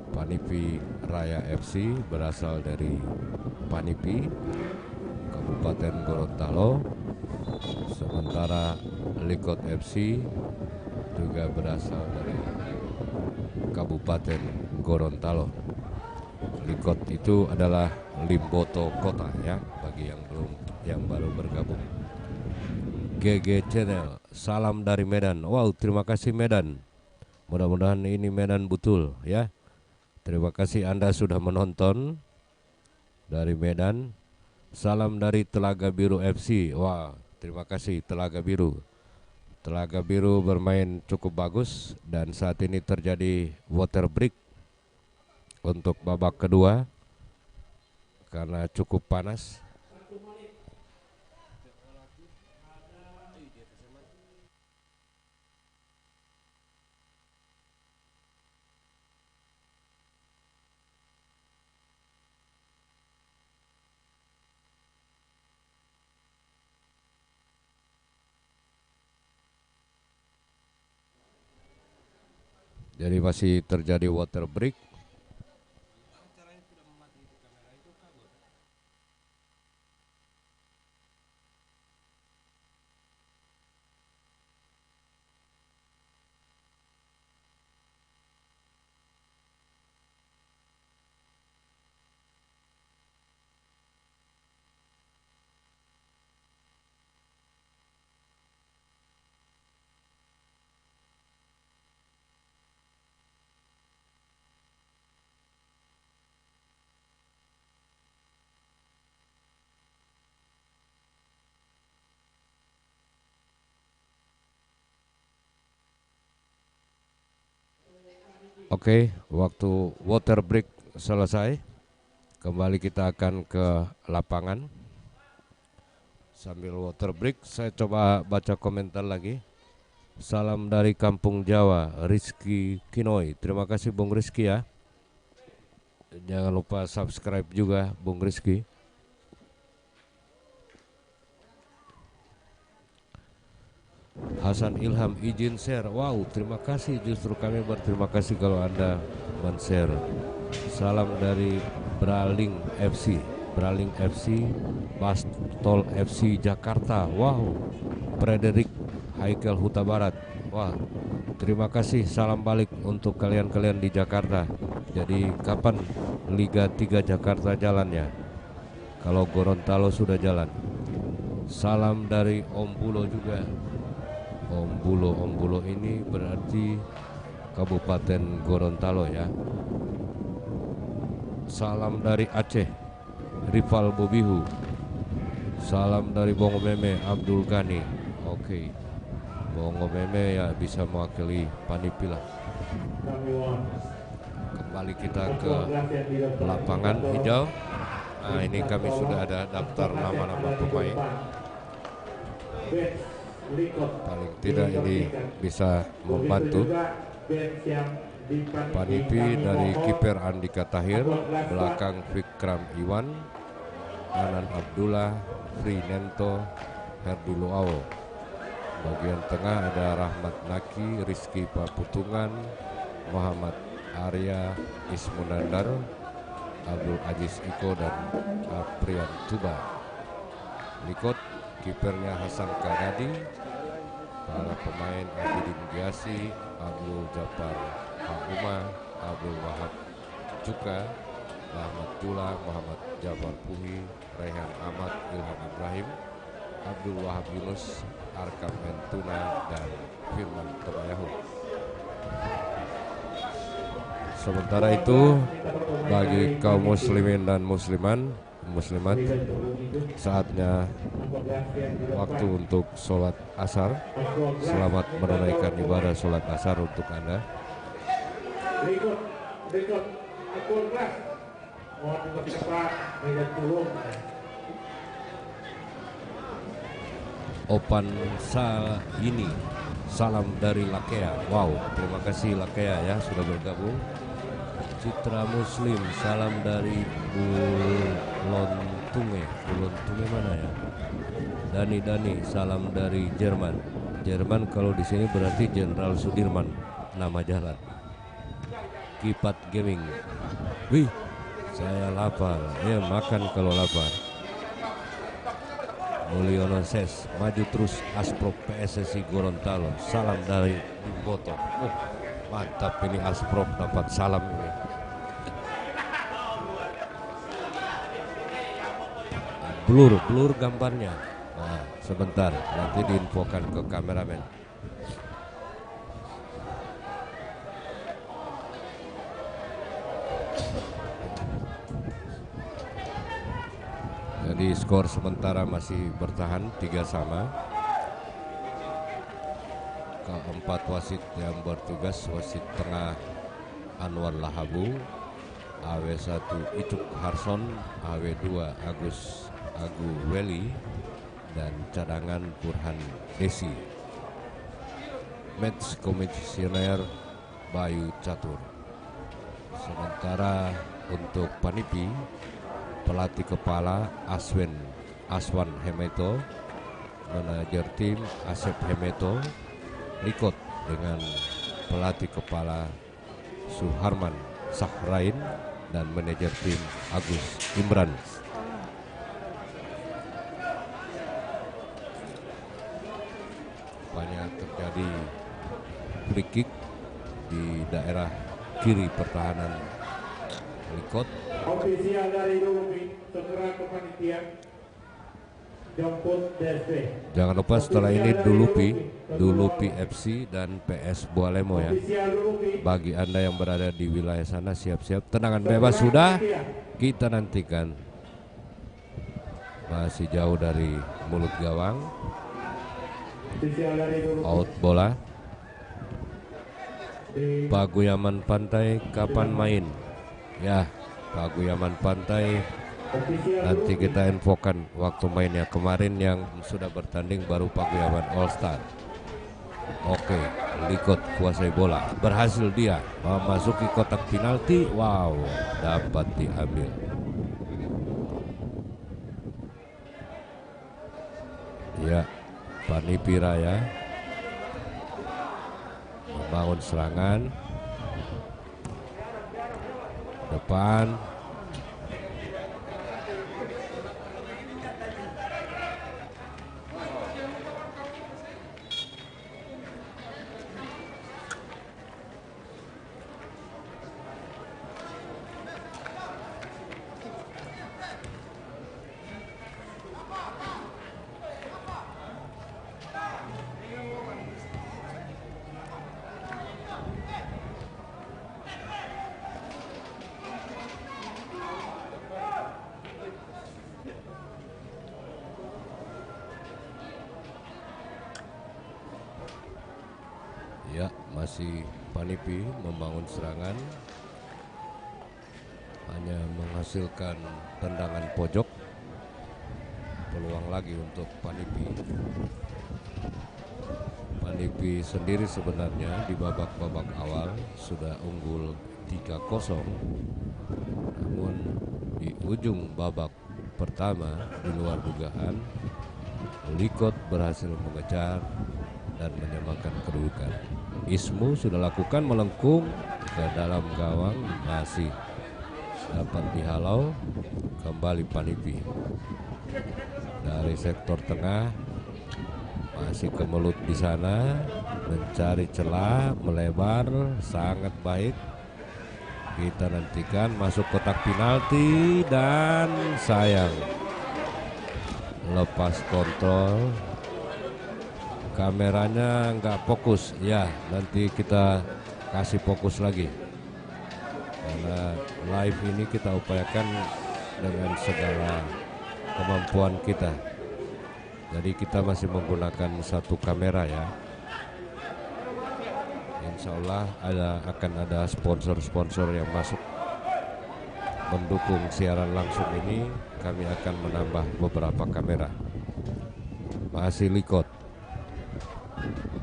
Panipi Raya FC berasal dari Panipi, Kabupaten Gorontalo. Sementara Likot FC juga berasal dari Kabupaten Gorontalo. Likot itu adalah Limboto Kota ya, bagi yang baru bergabung. GG Channel, salam dari Medan. Wow, terima kasih Medan. Mudah-mudahan ini Medan betul ya. Terima kasih Anda sudah menonton dari Medan. Salam dari Telaga Biru FC. Wah, terima kasih Telaga Biru. Telaga Biru bermain cukup bagus dan saat ini terjadi water break untuk babak kedua karena cukup panas. Jadi masih terjadi water break. Oke, waktu water break selesai. Kembali kita akan ke lapangan. Sambil water break, saya coba baca komentar lagi. Salam dari Kampung Jawa, Rizky Kinoi. Terima kasih Bung Rizky ya. Jangan lupa subscribe juga Bung Rizky. Hasan Ilham izin share. Wow, terima kasih, justru kami berterima kasih kalau Anda men-share. Salam dari Braling FC, Bastol FC Jakarta. Wow, Frederick Haikel Huta Barat. Wah, terima kasih, salam balik untuk kalian-kalian di Jakarta. Jadi kapan Liga 3 Jakarta jalannya? Kalau Gorontalo sudah jalan. Salam dari Om Bulo juga. Om Bulo ini berarti Kabupaten Gorontalo ya. Salam dari Aceh, Rival Bobihu. Salam dari Bongo Meme, Abdul Ghani. Oke, Bongo Meme ya bisa mewakili Panipi lah. Kembali kita ke lapangan hijau. Nah, ini kami sudah ada daftar nama-nama pemain. Paling tidak ini bisa membantu. Panipi dari kiper Andika Tahir, belakang Vikram Iwan, Anan Abdullah, Frinento, Herduluao. Bagian tengah ada Rahmat Naki, Rizky Paputungan, Muhammad Arya Ismunandar, Abdul Aziz Iko dan Aprian Tuba. Likot kipernya Hasan Kanadi, para pemain Abidin Giasi, Abdul Jafar Haguma, Abdul Wahab Cuka, Muhammad Tula, Muhammad Jafar Puhi, Rehan Ahmad, Ilham Ibrahim, Abdul Wahab Yunus, Arkam Mentuna, dan Firman Tobayahu. Sementara itu bagi kaum muslimin dan muslimat, saatnya waktu untuk sholat asar. Selamat menunaikan ibadah sholat asar untuk Anda. Akun kelas. Mohon untuk cepat meja turun. Opan ini salam dari Lakea. Wow, terima kasih Lakea ya sudah bergabung. Citra Muslim salam dari Bulontunge. Bulontunge mana ya? Dani salam dari Jerman. Jerman kalau di sini berarti Jenderal Sudirman nama jalan. Kipat Gaming. Wih, saya lapar. Ya makan kalau lapar. Mulyono Ses maju terus Asprop PSSI Gorontalo. Salam dari Boto. Mantap ini Asprop dapat salam ini. Blur gambarnya. Nah, sebentar nanti diinfokan ke kameramen. Jadi skor sementara masih bertahan 3-3. Keempat wasit yang bertugas, wasit tengah Anwar Lahabu, AW1 Icuk Harson, AW2 Agus Agu Weli, dan cadangan Burhan Desi. Match komisioner Bayu Catur. Sementara untuk Panipi, pelatih kepala Aswan Hemeto, manajer tim Asep Hemeto, Likot dengan pelatih kepala Suharman Sahrain dan manajer tim Agus Imran. Banyak terjadi free kick di daerah kiri pertahanan Likot. Ofisial dari Dulupi segera ke panitia jemput DSP. Jangan lupa setelah ini Dulupi FC dan PS Bualemo ya. Bagi Anda yang berada di wilayah sana siap-siap. Tendangan bebas sudah kita nantikan. Masih jauh dari mulut gawang. Out bola. Paguyaman Pantai kapan main? Ya, Paguyaman Pantai nanti kita infokan waktu mainnya. Kemarin yang sudah bertanding baru Paguyaman All Star. Oke, Likot kuasai bola. Berhasil dia memasuki kotak penalti. Wow, dapat diambil. Ya, Panipi Raya membangun serangan depan. Ya, masih Panipi membangun serangan, hanya menghasilkan tendangan pojok. Peluang lagi untuk Panipi. Panipi sendiri sebenarnya di babak-babak awal sudah unggul 3-0. Namun di ujung babak pertama di luar dugaan, Likot berhasil mengejar dan menyamakan kedudukan. Ismu sudah lakukan melengkung ke dalam gawang, masih dapat dihalau. Kembali Panipi dari sektor tengah, masih ke mulut di sana, mencari celah, melebar, sangat baik. Kita nantikan masuk kotak penalti dan sayang lepas kontrol. Kameranya nggak fokus ya, nanti kita kasih fokus lagi karena live ini kita upayakan dengan segala kemampuan kita. Jadi kita masih menggunakan satu kamera ya. Insya Allah akan ada sponsor-sponsor yang masuk mendukung siaran langsung ini, kami akan menambah beberapa kamera. Masih Likot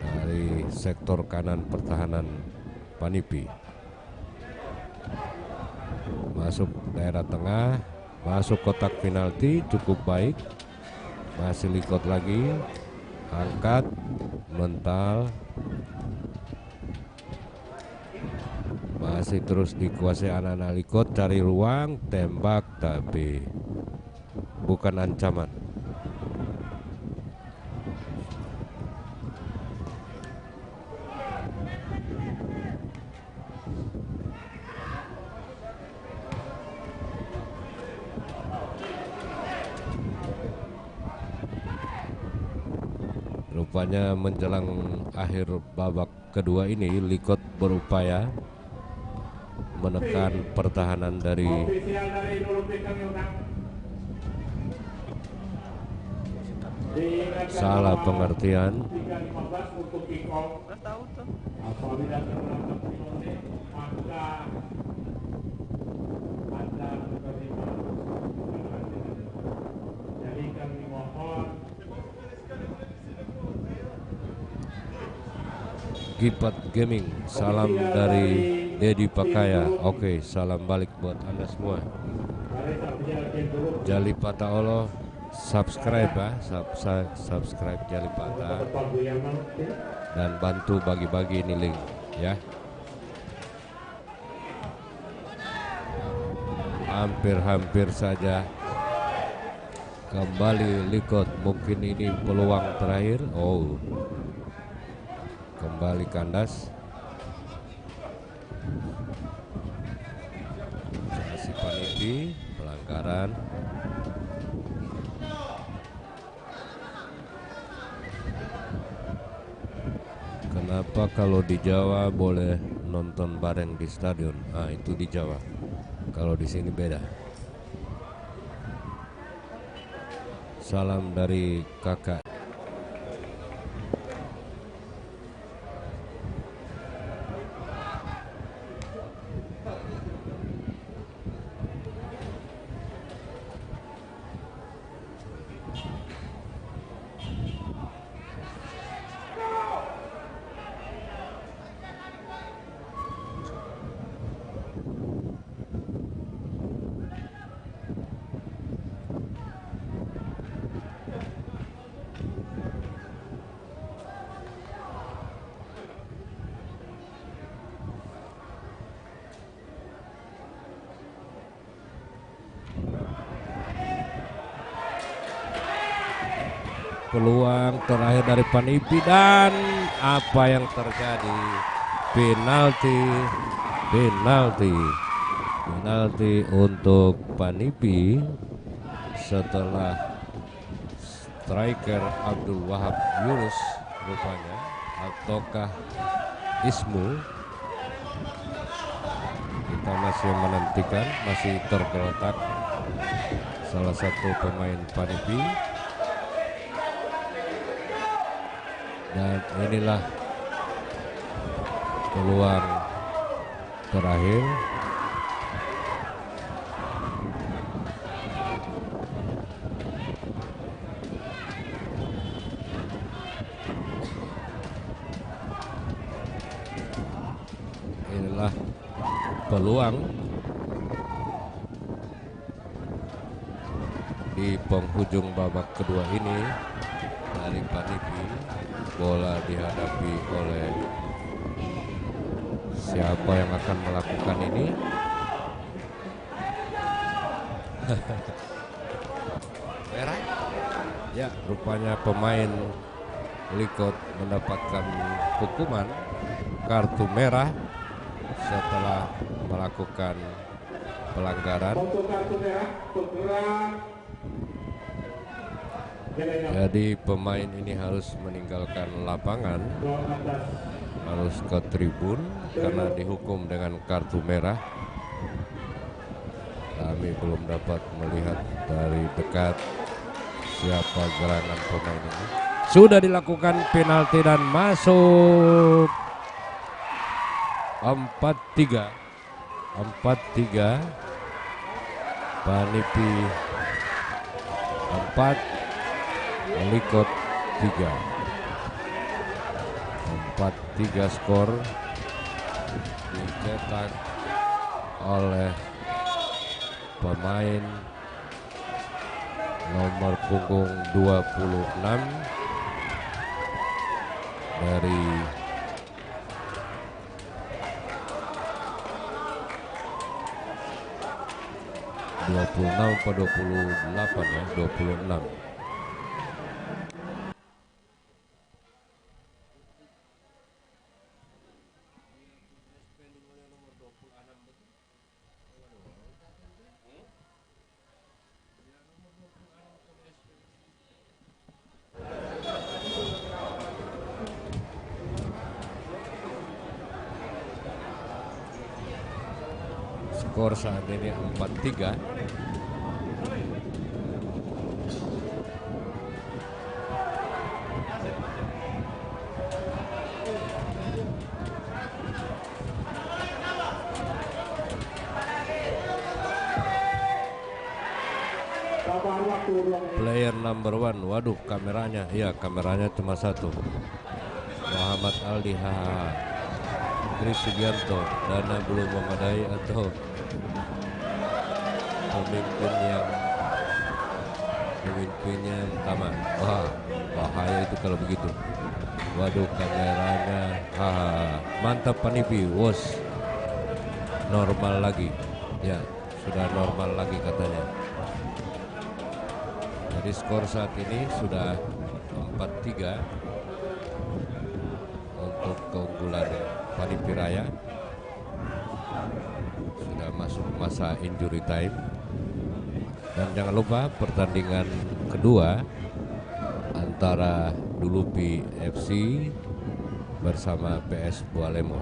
dari sektor kanan pertahanan Panipi. Masuk daerah tengah, masuk kotak penalti, cukup baik. Masih Likot lagi, angkat, mental. Masih terus dikuasai anak-anak Likot, cari ruang, tembak tapi bukan ancaman. Rupanya menjelang akhir babak kedua ini, Likot berupaya menekan pertahanan dari Ofisial dari Dulu Pikang Yunang. Diingatkan salah bahwa pengertian. 3.15 untuk kick off. Apabila terdapat penalti, maka Anda menerima. Jadi kami mohon Gipat Gaming, salam dari Dedi Pakaya. Oke, salam balik buat Anda semua. dari Sabjal Game Dulu Jalipata Allah, subscribe ya, subscribe Jalipata Bapak Bu Yaman. dan bantu bagi-bagi ini link ya. Hampir-hampir saja kembali Likot, mungkin ini peluang terakhir. Oh, kembali kandas. Masih Panipi, pelanggaran. Kenapa kalau di Jawa boleh nonton bareng di stadion? Ah, itu di Jawa. Kalau di sini beda. Salam dari kakak. Peluang terakhir dari Panipi dan apa yang terjadi? Penalti untuk Panipi setelah striker Abdul Wahab Yunus rupanya, ataukah Ismu? Kita masih menantikan, masih tergeletak salah satu pemain Panipi. Dan inilah peluang terakhir. Inilah peluang di penghujung babak kedua ini dari Panipi. Bola dihadapi oleh siapa yang akan melakukan ini? Merah? Ya, rupanya pemain Likot mendapatkan hukuman kartu merah setelah melakukan pelanggaran. Untuk kartu merah bergerak. Jadi pemain ini harus meninggalkan lapangan, harus ke tribun karena dihukum dengan kartu merah. Kami belum dapat melihat dari dekat siapa gerangan pemain ini. Sudah dilakukan penalti dan masuk 4-3. Panipi 4, Likot 3. 4-3 skor dicetak oleh pemain nomor punggung 26 dari ke 28 ya, 26. Skor saat ini 4-3. Player number 1, waduh kameranya, iya kameranya cuma satu. Muhammad Aldi hahaha. Chris Sugianto, dana belum memadai atau pemimpinnya tamat. Wah, bahaya itu kalau begitu. Waduh kameranya, mantap Panipi, was normal lagi, ya sudah normal lagi katanya. Jadi skor saat ini sudah 4-3 untuk keunggulan Panipi Raya. Sudah masuk masa injury time. Dan jangan lupa pertandingan kedua antara Dulupi FC bersama PS Bualemo.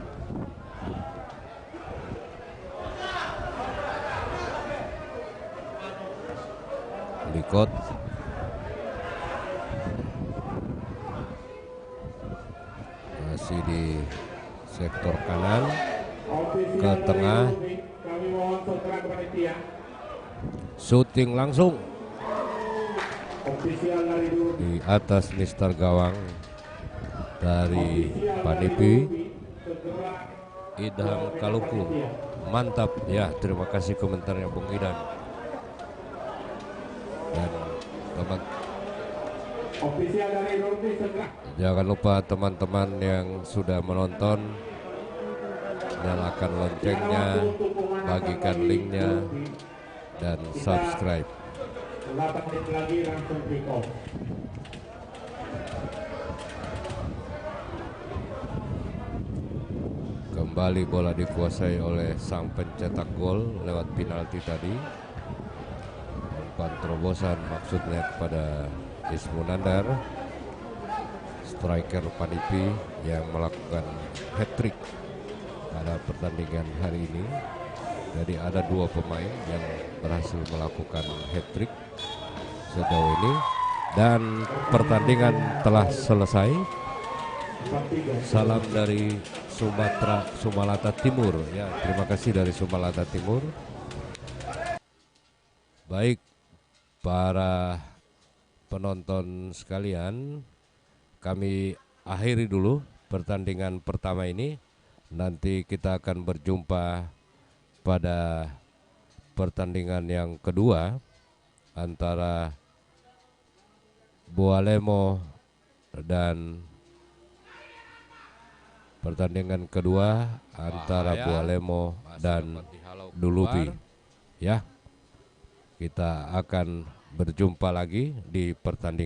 Likot masih di sektor kanan ke tengah, shooting langsung di atas Mister Gawang dari Panipi, Idham Kaluku. Mantap ya, terima kasih komentarnya Bung Idham. Dan jangan lupa teman-teman yang sudah menonton, nyalakan loncengnya, bagikan linknya, dan subscribe. Kembali bola dikuasai oleh sang pencetak gol lewat penalti tadi. Umpan terobosan maksudnya kepada Ismunandar, striker Panipi yang melakukan hat-trick pada pertandingan hari ini. Jadi ada 2 pemain yang berhasil melakukan hat-trick sejauh ini, dan pertandingan telah selesai. Salam dari Sumalata Timur ya, terima kasih dari Sumalata Timur. Baik para penonton sekalian, kami akhiri dulu pertandingan pertama ini. Nanti kita akan berjumpa pada pertandingan yang kedua antara Bualemo dan pertandingan kedua antara Bualemo dan Dulupi. Ya, kita akan berjumpa lagi di pertandingan